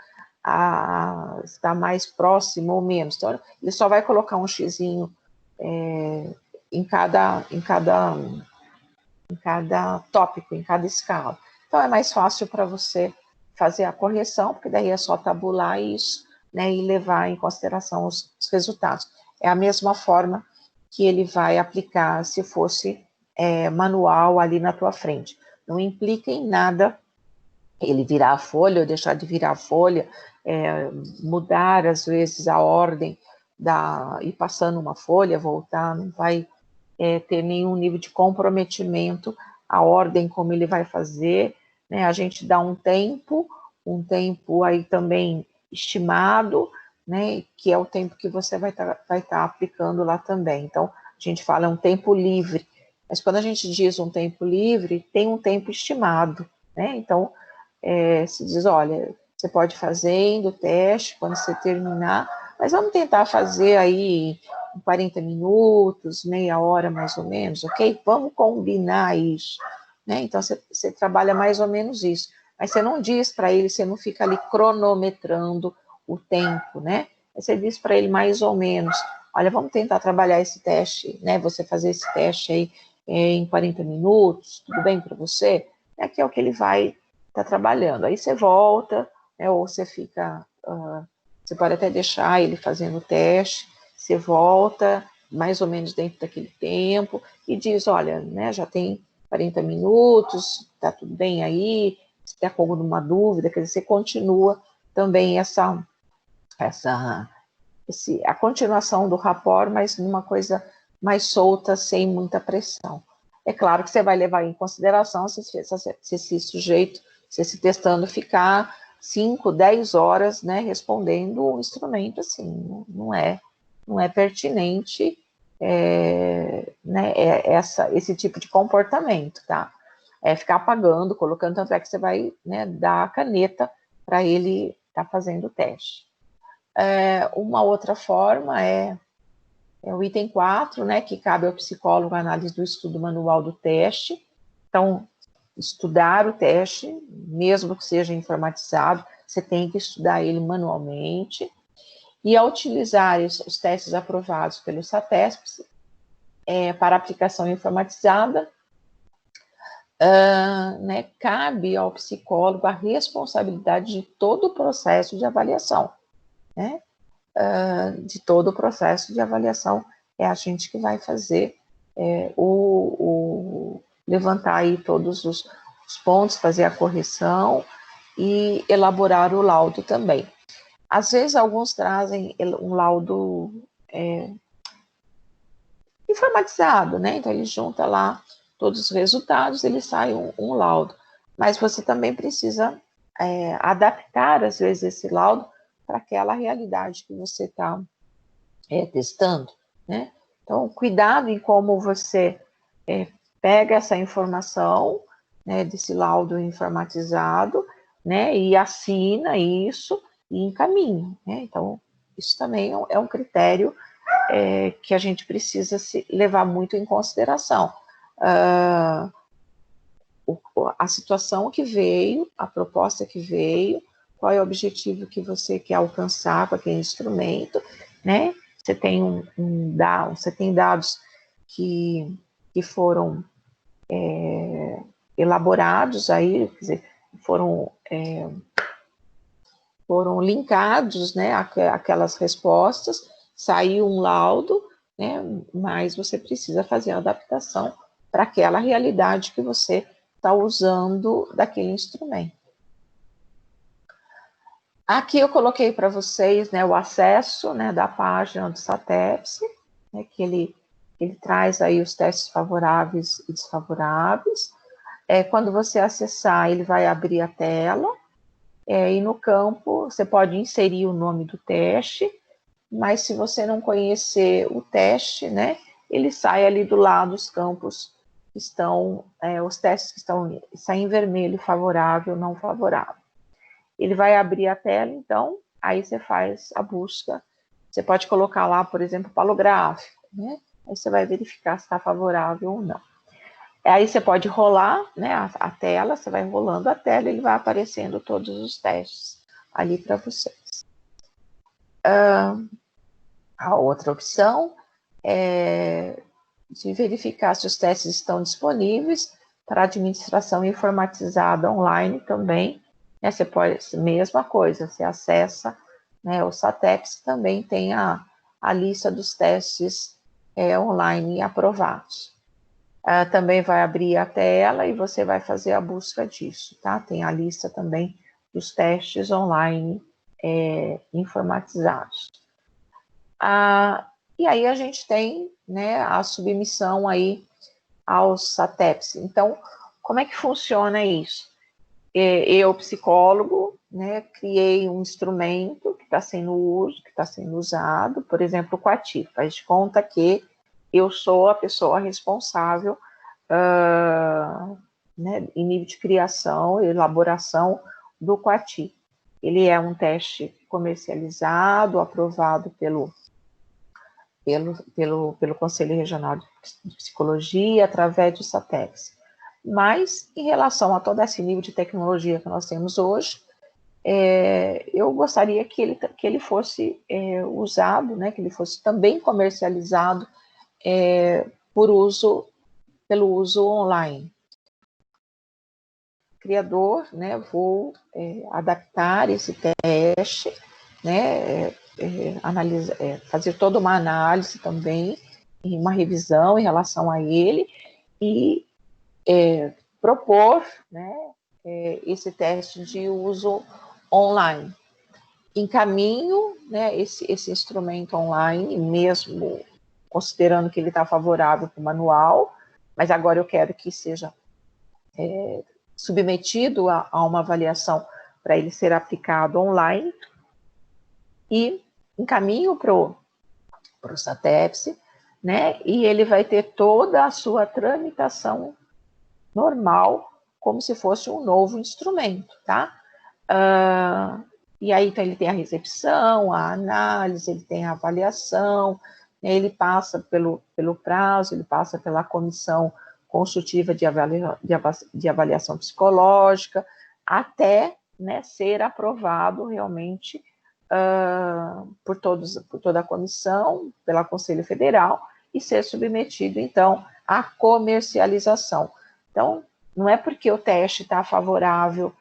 está mais próximo ou menos. Então, ele só vai colocar um xizinho em cada tópico, em cada escala. Então, é mais fácil para você fazer a correção, porque daí é só tabular isso, né, e levar em consideração os resultados. É a mesma forma que ele vai aplicar se fosse manual ali na tua frente. Não implica em nada ele virar a folha ou deixar de virar a folha, mudar, às vezes, a ordem, ir passando uma folha, voltar, não vai ter nenhum nível de comprometimento, a ordem como ele vai fazer, né? A gente dá um tempo aí também estimado, né? Que é o tempo que você vai tá aplicando lá também. Então, a gente fala um tempo livre, mas quando a gente diz um tempo livre, tem um tempo estimado, né? Então, se diz, olha, você pode fazer o teste quando você terminar, mas vamos tentar fazer aí 40 minutos, meia hora mais ou menos, ok? Vamos combinar isso, né? Então, você trabalha mais ou menos isso. Mas você não diz para ele, você não fica ali cronometrando o tempo, né? Você diz para ele mais ou menos, olha, vamos tentar trabalhar esse teste, né? Você fazer esse teste aí em 40 minutos, tudo bem para você? Que é o que ele vai estar trabalhando. Aí você volta, né? Ou você fica... você pode até deixar ele fazendo o teste, você volta mais ou menos dentro daquele tempo e diz, olha, né, já tem 40 minutos, tá tudo bem aí, se tem alguma dúvida, quer dizer, você continua também a continuação do rapport, mas numa coisa mais solta, sem muita pressão. É claro que você vai levar em consideração se esse sujeito, se esse testando ficar 5, 10 horas, né, respondendo um instrumento assim, não é pertinente, né, esse tipo de comportamento, tá? É ficar apagando, colocando, tanto é que você vai, né, dar a caneta para ele estar fazendo o teste. Uma outra forma é o item 4, né, que cabe ao psicólogo a análise do estudo manual do teste. Então, estudar o teste, mesmo que seja informatizado, você tem que estudar ele manualmente. E ao utilizar os testes aprovados pelo SATESP para aplicação informatizada, né, cabe ao psicólogo a responsabilidade de todo o processo de avaliação, né? De todo o processo de avaliação, é a gente que vai fazer levantar aí todos os pontos, fazer a correção e elaborar o laudo também. Às vezes, alguns trazem um laudo informatizado, né? Então, ele junta lá todos os resultados, ele sai um laudo. Mas você também precisa adaptar, às vezes, esse laudo para aquela realidade que você está testando, né? Então, cuidado em como você pega essa informação, né, desse laudo informatizado, né, e assina isso e encaminha, né? Então, isso também é um critério que a gente precisa levar muito em consideração. A situação que veio, a proposta que veio, qual é o objetivo que você quer alcançar com aquele instrumento, né? Você tem você tem dados que foram elaborados aí, quer dizer, foram linkados, né, aquelas respostas, saiu um laudo, né, mas você precisa fazer a adaptação para aquela realidade que você está usando daquele instrumento. Aqui eu coloquei para vocês, né, o acesso, né, da página do SATESP, né, que ele traz aí os testes favoráveis e desfavoráveis. Quando você acessar, ele vai abrir a tela, e no campo você pode inserir o nome do teste, mas se você não conhecer o teste, né, ele sai ali do lado os campos que estão, os testes que saem em vermelho, favorável, não favorável. Ele vai abrir a tela, então, aí você faz a busca. Você pode colocar lá, por exemplo, palográfico, né? Aí você vai verificar se está favorável ou não. Aí você pode rolar, né, a tela, você vai rolando a tela e ele vai aparecendo todos os testes ali para vocês. A outra opção é de verificar se os testes estão disponíveis para administração informatizada online também. Né, você pode, mesma coisa, você acessa, né, o SATEPS também tem a lista dos testes online aprovados. Também vai abrir a tela e você vai fazer a busca disso, tá? Tem a lista também dos testes online informatizados. E aí a gente tem, né, a submissão aí aos SATEPS. Então, como é que funciona isso? Eu, psicólogo, né, criei um instrumento que está sendo usado, por exemplo, o Coati. Faz de conta que eu sou a pessoa responsável, né, em nível de criação e elaboração do Coati. Ele é um teste comercializado, aprovado pelo Conselho Regional de Psicologia, através do SATEPS. Mas, em relação a todo esse nível de tecnologia que nós temos hoje, eu gostaria que ele fosse usado, né, que ele fosse também comercializado pelo uso online. Criador, né, vou adaptar esse teste, né, fazer toda uma análise também, uma revisão em relação a ele e propor, né, esse teste de uso online. Encaminho, né, esse instrumento online, mesmo considerando que ele está favorável para o manual, mas agora eu quero que seja submetido a uma avaliação para ele ser aplicado online, e encaminho para o SATEPS, né, e ele vai ter toda a sua tramitação normal, como se fosse um novo instrumento, tá? E aí, então, ele tem a recepção, a análise, ele tem a avaliação, né, ele passa pelo prazo, ele passa pela comissão consultiva de avaliação psicológica, até, né, ser aprovado realmente por toda a comissão, pelo Conselho Federal, e ser submetido, então, à comercialização. Então, não é porque o teste está favorável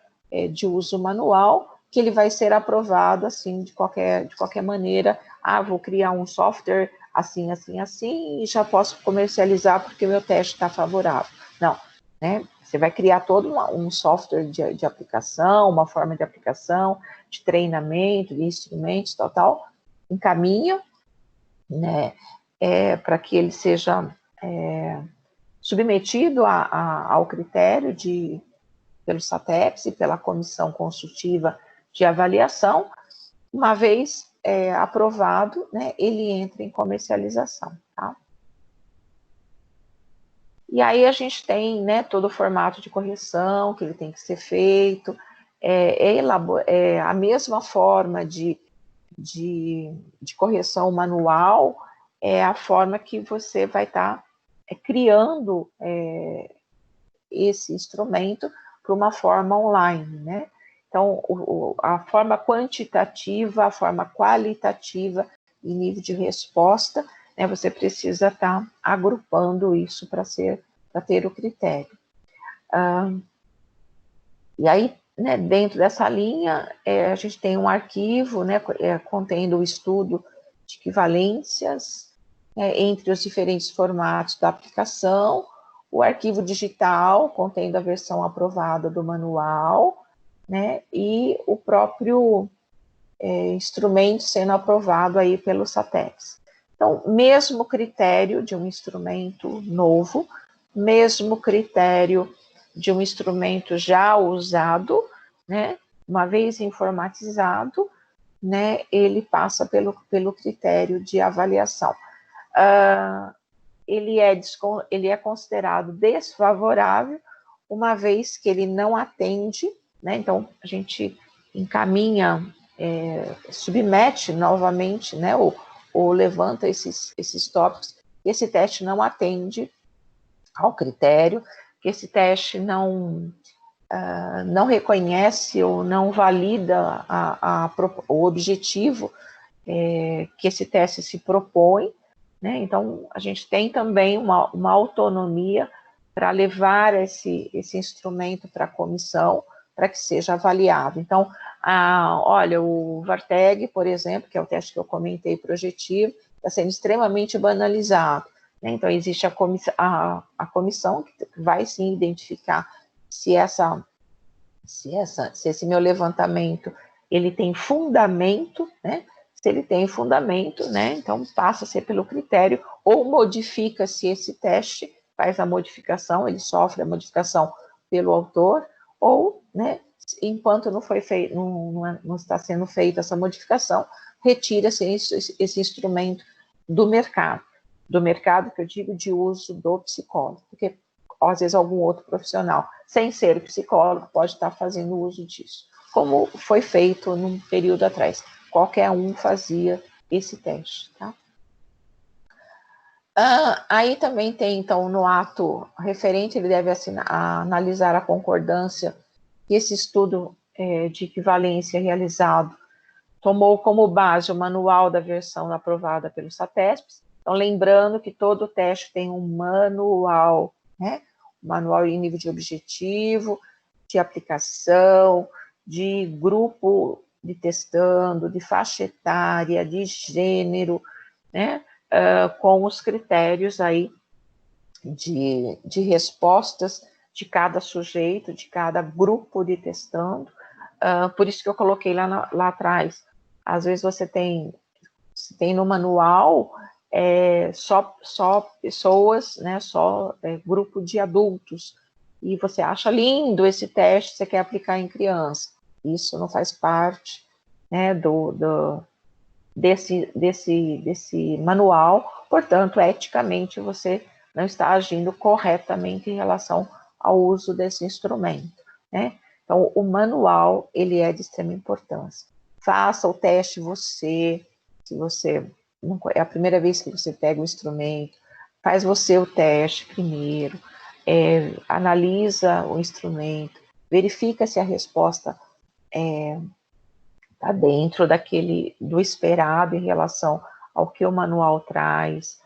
de uso manual que ele vai ser aprovado assim de qualquer maneira. Vou criar um software assim, assim, assim, e já posso comercializar porque o meu teste está favorável. Não, né? Você vai criar todo um software de aplicação, uma forma de aplicação, de treinamento, de instrumentos, tal, encaminha, né, para que ele seja submetido ao critério pelo SATEPS e pela Comissão Consultiva de Avaliação. Uma vez aprovado, né, ele entra em comercialização, tá? E aí a gente tem, né, todo o formato de correção que ele tem que ser feito, a mesma forma de correção manual, é a forma que você vai estar criando esse instrumento para uma forma online, né? Então, a forma quantitativa, a forma qualitativa e nível de resposta, né, você precisa estar agrupando isso para ter o critério. E aí, né, dentro dessa linha, a gente tem um arquivo, né, contendo o estudo de equivalências entre os diferentes formatos da aplicação, o arquivo digital, contendo a versão aprovada do manual, né, e o próprio instrumento sendo aprovado aí pelo SATEPS. Então, mesmo critério de um instrumento novo, mesmo critério de um instrumento já usado, né? Uma vez informatizado, né? Ele passa pelo critério de avaliação. Ele é considerado desfavorável, uma vez que ele não atende, né? Então, a gente encaminha, submete novamente, né? Ou levanta esses tópicos. Esse teste não atende ao critério, que esse teste não reconhece ou não valida o objetivo que esse teste se propõe, né? Então, a gente tem também uma autonomia para levar esse instrumento para a comissão, para que seja avaliado. Então, olha, o Varteg, por exemplo, que é o teste que eu comentei projetivo, está sendo extremamente banalizado, né? Então, existe a comissão que vai sim identificar se esse meu levantamento ele tem fundamento, né? Se ele tem fundamento, né? Então passa a ser pelo critério, ou modifica-se esse teste, faz a modificação, ele sofre a modificação pelo autor, ou, né? Enquanto não foi feito, não está sendo feita essa modificação, retira-se esse instrumento do mercado que eu digo de uso do psicólogo, porque às vezes algum outro profissional, sem ser psicólogo, pode estar fazendo uso disso, como foi feito num período atrás. Qualquer um fazia esse teste, tá? Aí também tem, então, no ato referente, ele deve analisar a concordância que esse estudo de equivalência realizado tomou como base o manual da versão aprovada pelo SATESP. Então, lembrando que todo teste tem um manual, né? Manual em nível de objetivo, de aplicação, de grupo de testando, de faixa etária, de gênero, né? Com os critérios aí de respostas de cada sujeito, de cada grupo de testando. Por isso que eu coloquei lá atrás. Às vezes você tem no manual só pessoas, né, só grupo de adultos, e você acha lindo esse teste, você quer aplicar em criança. Isso não faz parte, né, desse manual, portanto, eticamente, você não está agindo corretamente em relação ao uso desse instrumento, né? Então, o manual, ele é de extrema importância. Faça o teste você, se você é a primeira vez que você pega o instrumento, faz você o teste primeiro, analisa o instrumento, verifica se a resposta está dentro do esperado em relação ao que o manual traz,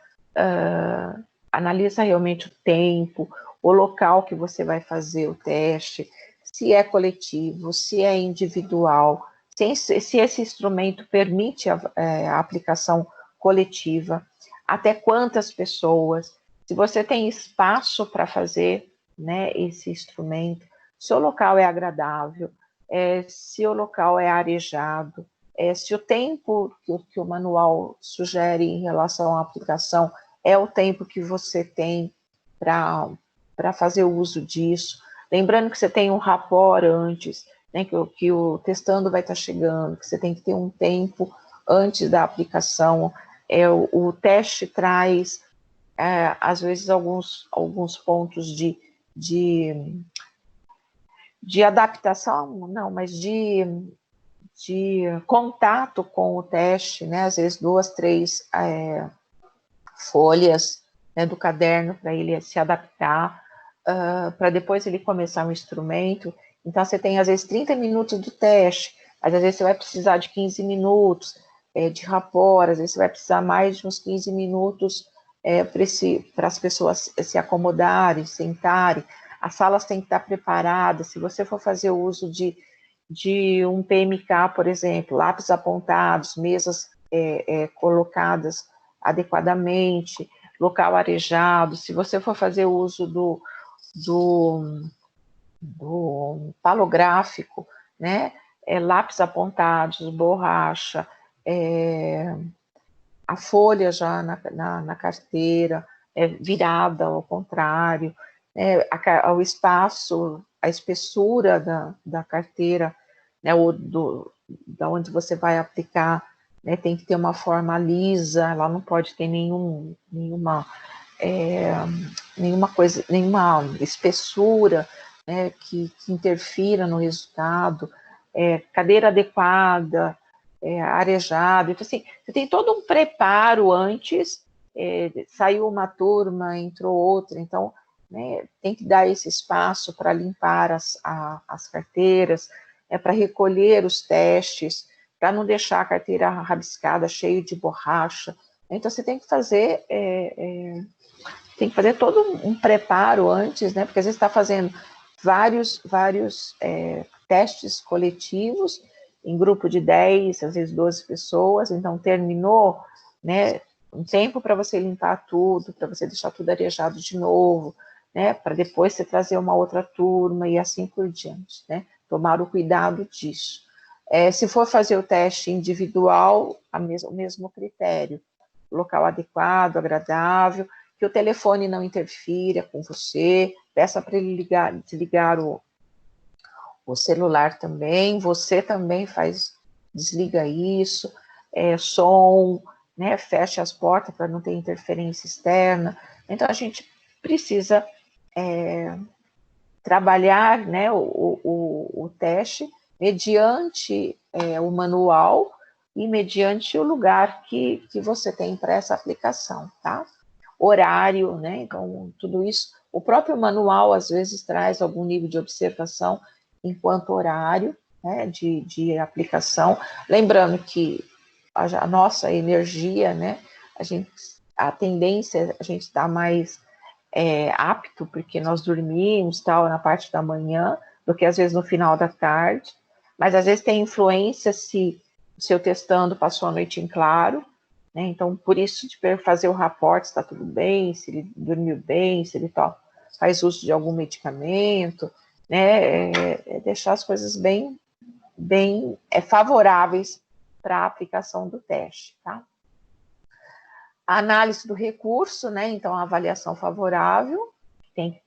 analisa realmente o tempo, o local que você vai fazer o teste, se é coletivo, se é individual, se esse instrumento permite a aplicação coletiva, até quantas pessoas, se você tem espaço para fazer, né, esse instrumento, se o local é agradável, se o local é arejado, se o tempo que o manual sugere em relação à aplicação é o tempo que você tem para fazer o uso disso. Lembrando que você tem um rapport antes, né, que o testando vai estar chegando, que você tem que ter um tempo antes da aplicação. O teste traz, às vezes, alguns pontos de adaptação, não, mas de contato com o teste, né? Às vezes 2, 3 folhas, né, do caderno para ele se adaptar, para depois ele começar o instrumento. Então, você tem, às vezes, 30 minutos do teste, mas às vezes você vai precisar de 15 minutos de rapport, às vezes você vai precisar mais de uns 15 minutos para as pessoas se acomodarem, sentarem. As salas têm que estar preparadas. Se você for fazer o uso de um PMK, por exemplo, lápis apontados, mesas colocadas adequadamente, local arejado, se você for fazer o uso do palográfico, né, lápis apontados, borracha, a folha já na carteira, virada ao contrário, o espaço, a espessura da carteira, né, da onde você vai aplicar, né, tem que ter uma forma lisa, ela não pode ter nenhuma coisa, nenhuma espessura, né, que interfira no resultado, cadeira adequada, arejado. Então, assim, você tem todo um preparo antes, saiu uma turma, entrou outra, então, né, tem que dar esse espaço para limpar as carteiras, para recolher os testes, para não deixar a carteira rabiscada, cheia de borracha. Então, você tem que fazer todo um preparo antes, né? Porque às vezes está fazendo vários testes coletivos em grupo de 10, às vezes 12 pessoas, então terminou, né? Um tempo para você limpar tudo, para você deixar tudo arejado de novo, né? Para depois você trazer uma outra turma e assim por diante, né? Tomar o cuidado disso. Se for fazer o teste individual, o mesmo critério, local adequado, agradável, que o telefone não interfira com você, peça para ele desligar o celular também, você também desliga isso, som, né, fecha as portas para não ter interferência externa. Então, a gente precisa trabalhar, né, o teste mediante o manual e mediante o lugar que você tem para essa aplicação, tá? Horário, né? Então, tudo isso, o próprio manual às vezes traz algum nível de observação enquanto horário, né, de aplicação. Lembrando que a nossa energia, né, a tendência é a gente estar mais apto, porque nós dormimos tal na parte da manhã, do que às vezes no final da tarde, mas às vezes tem influência se o seu testando passou a noite em claro, né? Então, por isso, de fazer o raporte, está tudo bem, se ele dormiu bem, se ele faz uso de algum medicamento, né? Deixar as coisas bem favoráveis para a aplicação do teste, tá? A análise do recurso, né? Então, a avaliação favorável, tem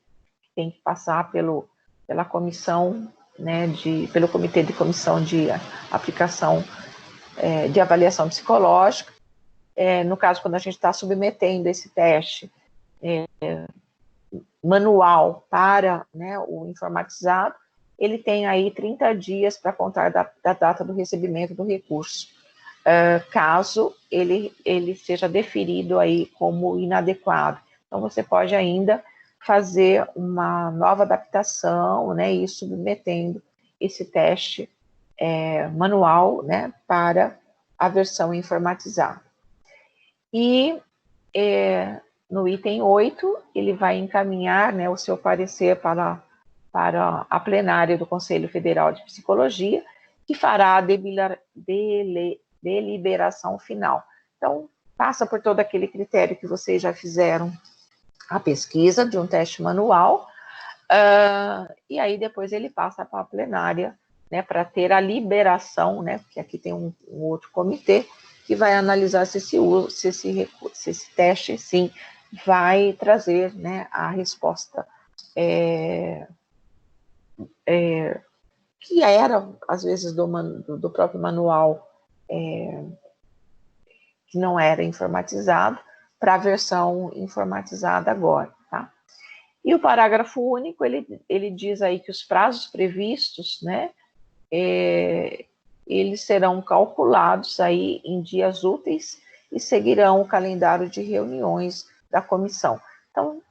que passar pela comissão, né? Pelo comitê de comissão de aplicação de avaliação psicológica. No caso, quando a gente está submetendo esse teste manual para, né, o informatizado, ele tem aí 30 dias para contar da data do recebimento do recurso, caso ele seja deferido aí como inadequado. Então, você pode ainda fazer uma nova adaptação, né, e ir submetendo esse teste manual, né, para a versão informatizada. E no item 8, ele vai encaminhar, né, o seu parecer para a plenária do Conselho Federal de Psicologia, que fará a deliberação final. Então, passa por todo aquele critério que vocês já fizeram a pesquisa de um teste manual, e aí depois ele passa para a plenária, né, para ter a liberação, né, porque aqui tem um outro comitê que vai analisar se esse teste, sim, vai trazer, né, a resposta que era, às vezes, do próprio manual, que não era informatizado, para a versão informatizada agora, tá? E o parágrafo único, ele diz aí que os prazos previstos, né, eles serão calculados aí em dias úteis e seguirão o calendário de reuniões da comissão. Então,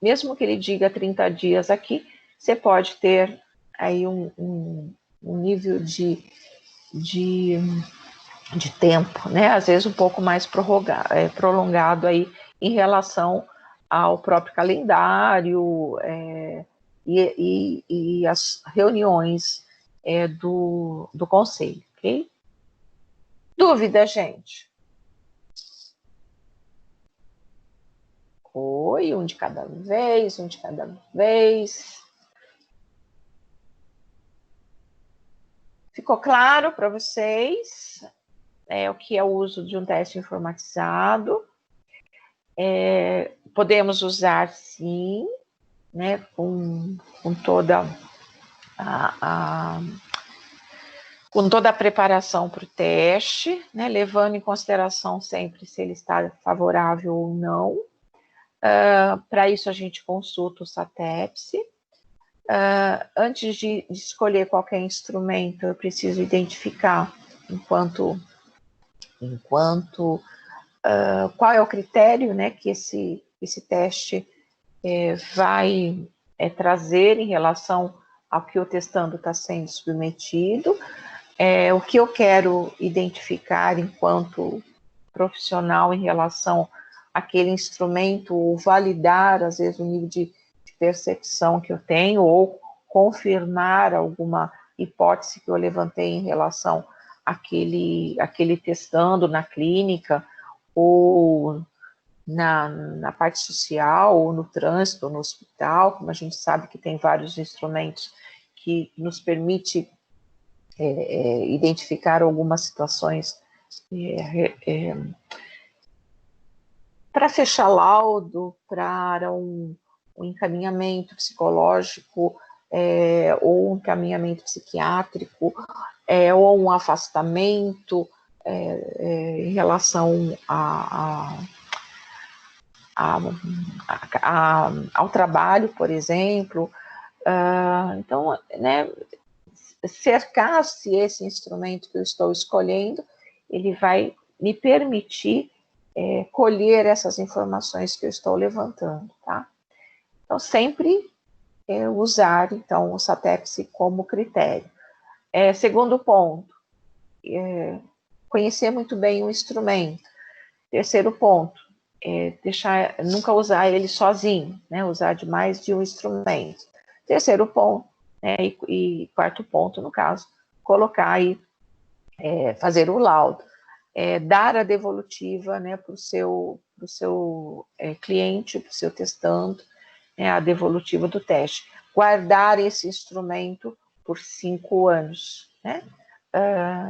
mesmo que ele diga 30 dias aqui, você pode ter aí um nível de tempo, né? Às vezes um pouco mais prolongado aí em relação ao próprio calendário e as reuniões do conselho, ok? Dúvida, gente? Oi, um de cada vez, um de cada vez. Ficou claro para vocês? o que é o uso de um teste informatizado. Podemos usar, sim, né, com toda com toda a preparação para o teste, né, levando em consideração sempre se ele está favorável ou não. Para isso, a gente consulta o SATEPSE. Antes de escolher qualquer instrumento, eu preciso identificar qual é o critério, né, que esse teste vai trazer em relação ao que o testando está sendo submetido. O que eu quero identificar enquanto profissional em relação àquele instrumento, ou validar, às vezes, o nível de percepção que eu tenho, ou confirmar alguma hipótese que eu levantei em relação àquele testando na clínica, ou na parte social, ou no trânsito, no hospital, como a gente sabe que tem vários instrumentos que nos permite identificar algumas situações para fechar laudo, para um encaminhamento psicológico, ou um encaminhamento psiquiátrico, ou um afastamento em relação ao trabalho, por exemplo. Então, né, cercar-se esse instrumento que eu estou escolhendo, ele vai me permitir colher essas informações que eu estou levantando, tá? Então, sempre usar, então, o SATEPSE como critério. Segundo ponto, conhecer muito bem o instrumento. Terceiro ponto, nunca usar ele sozinho, né? Usar de mais de um instrumento. Terceiro ponto, né? E quarto ponto, no caso, colocar aí, fazer o laudo. Dar a devolutiva, né, para o seu cliente, para o seu testando, né, a devolutiva do teste. Guardar esse instrumento por 5 anos, né?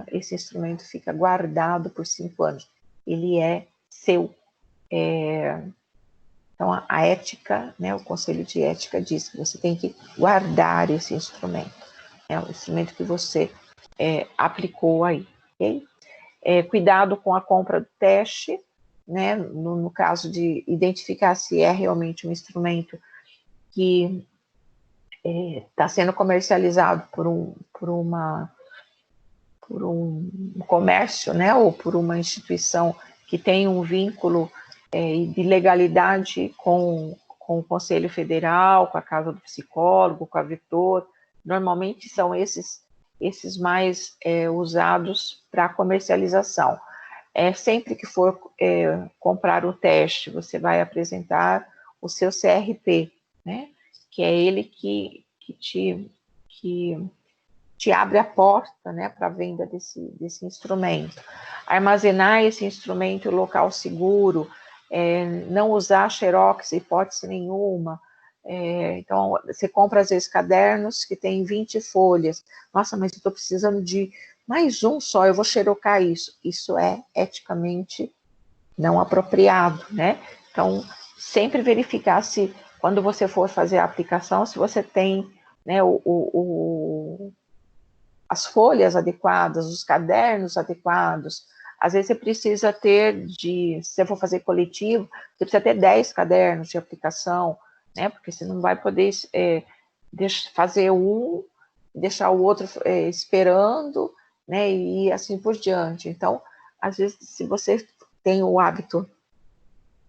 Esse instrumento fica guardado por 5 anos. Ele é seu. Então, a ética, né, o Conselho de Ética diz que você tem que guardar esse instrumento. É o instrumento que você aplicou aí, ok? Cuidado com a compra do teste, né, no caso de identificar se é realmente um instrumento que está sendo comercializado por um comércio, né, ou por uma instituição que tem um vínculo de legalidade com o Conselho Federal, com a Casa do Psicólogo, com a Vitor. Normalmente são esses mais usados para comercialização. Sempre que for comprar o teste, você vai apresentar o seu CRP, né? Que é ele que te abre a porta, né, para a venda desse instrumento. Armazenar esse instrumento em local seguro, não usar xerox, hipótese nenhuma. Então, você compra, às vezes, cadernos que tem 20 folhas. Nossa, mas eu estou precisando de mais um só, eu vou xerocar isso. Isso é eticamente não apropriado, né? Então, sempre verificar se, quando você for fazer a aplicação, se você tem, né, as folhas adequadas, os cadernos adequados. Às vezes você precisa ter, se você for fazer coletivo, você precisa ter 10 cadernos de aplicação, né? Porque você não vai poder fazer um, deixar o outro esperando, né? E assim por diante. Então, às vezes, se você tem o hábito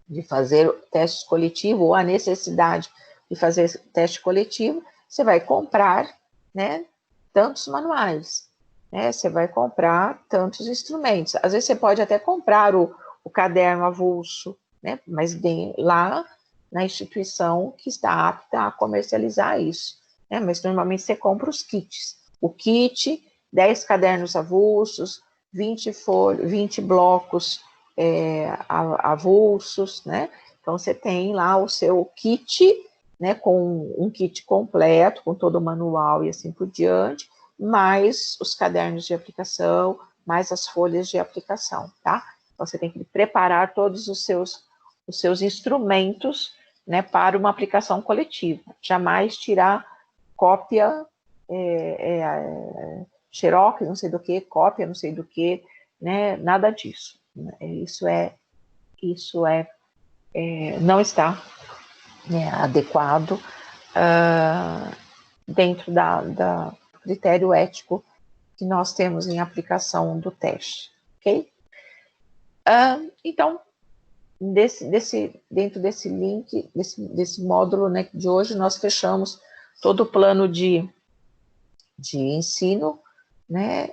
de fazer testes coletivos, ou a necessidade de fazer teste coletivo, você vai comprar, né, tantos manuais, né? Você vai comprar tantos instrumentos. Às vezes você pode até comprar o caderno avulso, né? Mas lá na instituição que está apta a comercializar isso, né? Mas normalmente você compra os kits. O kit, 10 cadernos avulsos, 20 blocos avulsos, né? Então você tem lá o seu kit, né, com um kit completo, com todo o manual e assim por diante, mais os cadernos de aplicação, mais as folhas de aplicação, tá? Então, você tem que preparar todos os seus instrumentos, né, para uma aplicação coletiva. Jamais tirar cópia, xerox, não sei do que, cópia, não sei do que, né, nada disso. Isso não está, né, adequado dentro do critério ético que nós temos em aplicação do teste, ok? Então, dentro desse link, desse módulo, né, de hoje, nós fechamos todo o plano de ensino, né,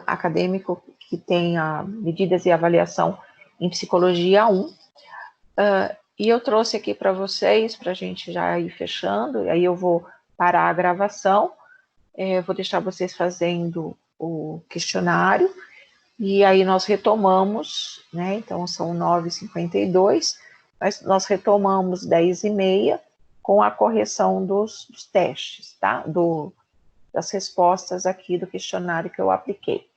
acadêmico, que tem a medidas e avaliação em psicologia 1. E eu trouxe aqui para vocês, para a gente já ir fechando, e aí eu vou parar a gravação, vou deixar vocês fazendo o questionário, e aí nós retomamos, né, então são 9h52, mas nós retomamos 10h30 com a correção dos testes, tá? Das respostas aqui do questionário que eu apliquei,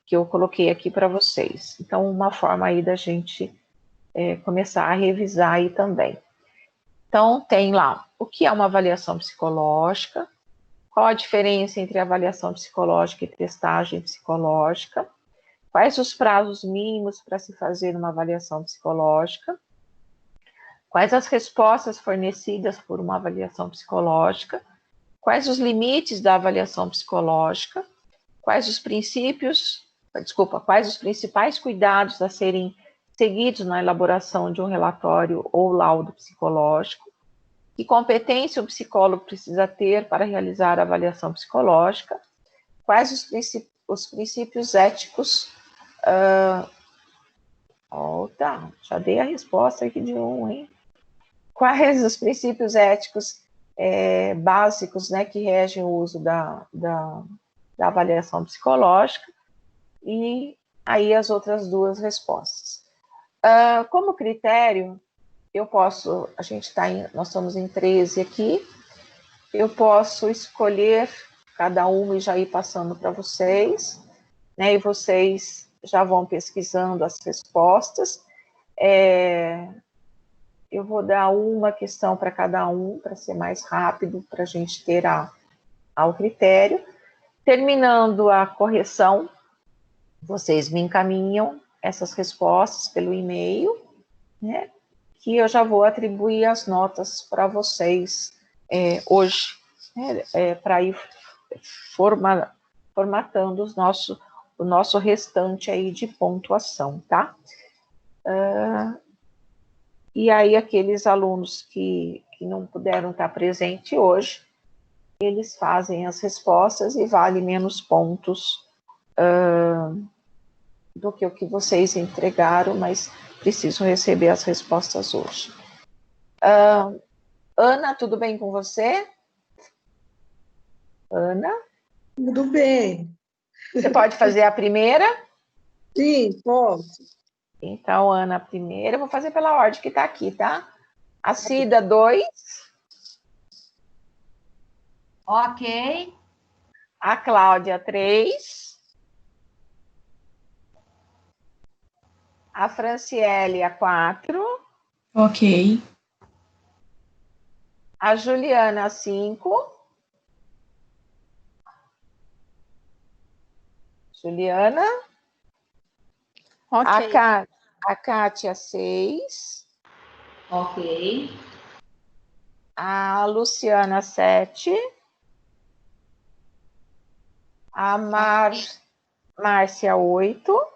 que eu coloquei aqui para vocês. Então, uma forma aí da gente começar a revisar aí também. Então, tem lá o que é uma avaliação psicológica, qual a diferença entre avaliação psicológica e testagem psicológica, quais os prazos mínimos para se fazer uma avaliação psicológica, quais as respostas fornecidas por uma avaliação psicológica, quais os limites da avaliação psicológica, quais os principais cuidados a serem seguidos na elaboração de um relatório ou laudo psicológico, que competência o psicólogo precisa ter para realizar a avaliação psicológica, quais os princípios éticos. Já dei a resposta aqui de hein? Quais os princípios éticos básicos, né, que regem o uso da avaliação psicológica, e aí as outras duas respostas. Como critério, nós estamos em 13 aqui, eu posso escolher cada uma e já ir passando para vocês, né, e vocês já vão pesquisando as respostas. Eu vou dar uma questão para cada um, para ser mais rápido, para a gente ter ao critério. Terminando a correção, vocês me encaminham essas respostas pelo e-mail, né, que eu já vou atribuir as notas para vocês hoje, né, para ir formatando o nosso restante aí de pontuação, tá? E aí, aqueles alunos que não puderam estar presentes hoje, eles fazem as respostas e vale menos pontos do que o que vocês entregaram, mas precisam receber as respostas hoje. Ana, tudo bem com você? Ana? Tudo bem. Você pode fazer a primeira? Sim, posso. Então, Ana, a primeira, eu vou fazer pela ordem que está aqui, tá? A Cida, 2. Ok. A Cláudia, 3. A Franciele, 4. Ok. A Juliana, 5. Juliana. Ok. A Kátia, 6. Ok. A Luciana, 7. A Márcia, 8.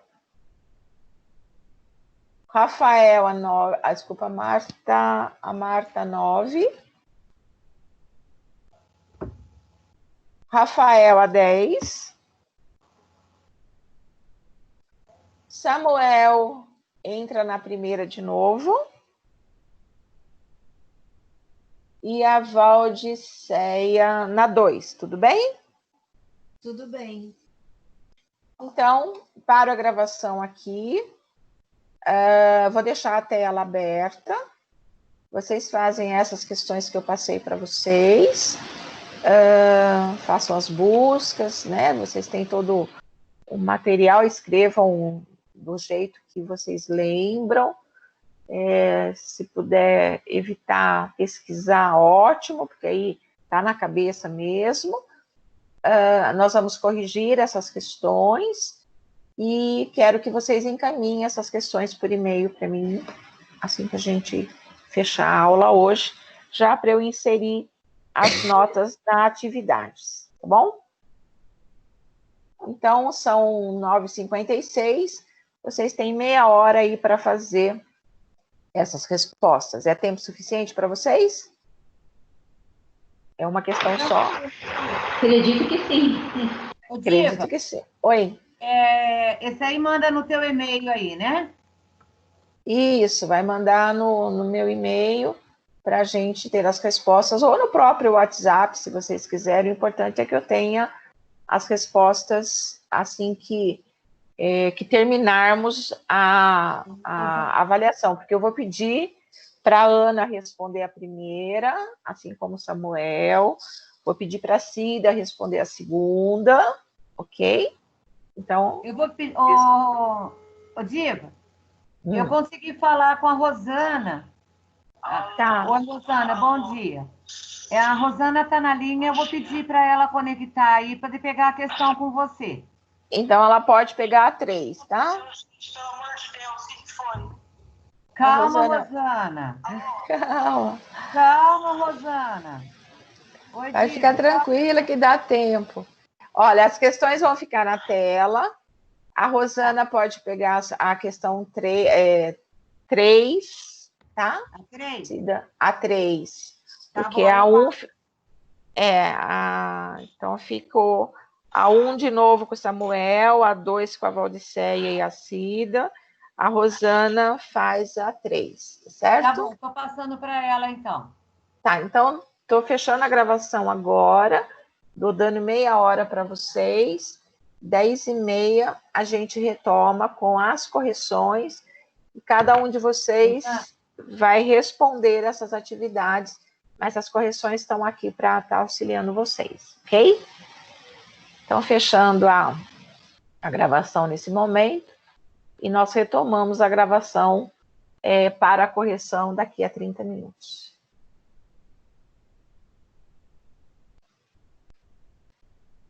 Rafael, a 9. Desculpa, a Marta, 9. Rafael, a 10. Samuel entra na primeira de novo. E a Valdiceia na 2, tudo bem? Tudo bem. Então, paro a gravação aqui. Vou deixar a tela aberta. Vocês fazem essas questões que eu passei para vocês. Façam as buscas, né? Vocês têm todo o material, escrevam do jeito que vocês lembram. Se puder evitar pesquisar, ótimo, porque aí está na cabeça mesmo. Nós vamos corrigir essas questões e quero que vocês encaminhem essas questões por e-mail para mim, assim que a gente fechar a aula hoje, já para eu inserir as notas da atividades, tá bom? Então, são 9h56, vocês têm meia hora aí para fazer essas respostas. É tempo suficiente para vocês? É uma questão só? Acredito que sim. Acredito que sim. Oi? Esse aí manda no teu e-mail aí, né? Isso, vai mandar no meu e-mail para a gente ter as respostas, ou no próprio WhatsApp, se vocês quiserem. O importante é que eu tenha as respostas assim que terminarmos a avaliação, porque eu vou pedir para a Ana responder a primeira, assim como o Samuel, vou pedir para a Cida responder a segunda, ok? Então... Eu vou pedir... Diva, eu consegui falar com a Rosana. Tá. Oi, Rosana, bom dia. A Rosana está na linha, eu vou pedir para ela conectar aí para pegar a questão com você. Então, ela pode pegar a 3, tá? Pelo amor de Deus, o que foi? Calma, Rosana. Calma, Rosana. Oi, vai ficar tranquila que dá tempo. Olha, as questões vão ficar na tela. A Rosana pode pegar a questão 3, tá? A 3? A 3. Tá porque bom. Então ficou a 1 de novo com o Samuel, a 2 com a Valdiceia e a Cida. A Rosana faz a 3, certo? Tá bom, estou passando para ela então. Tá, então estou fechando a gravação agora, estou dando meia hora para vocês, 10h30 a gente retoma com as correções, e cada um de vocês vai responder essas atividades, mas as correções estão aqui para estar auxiliando vocês, ok? Então, fechando a gravação nesse momento, e nós retomamos a gravação para a correção daqui a 30 minutos.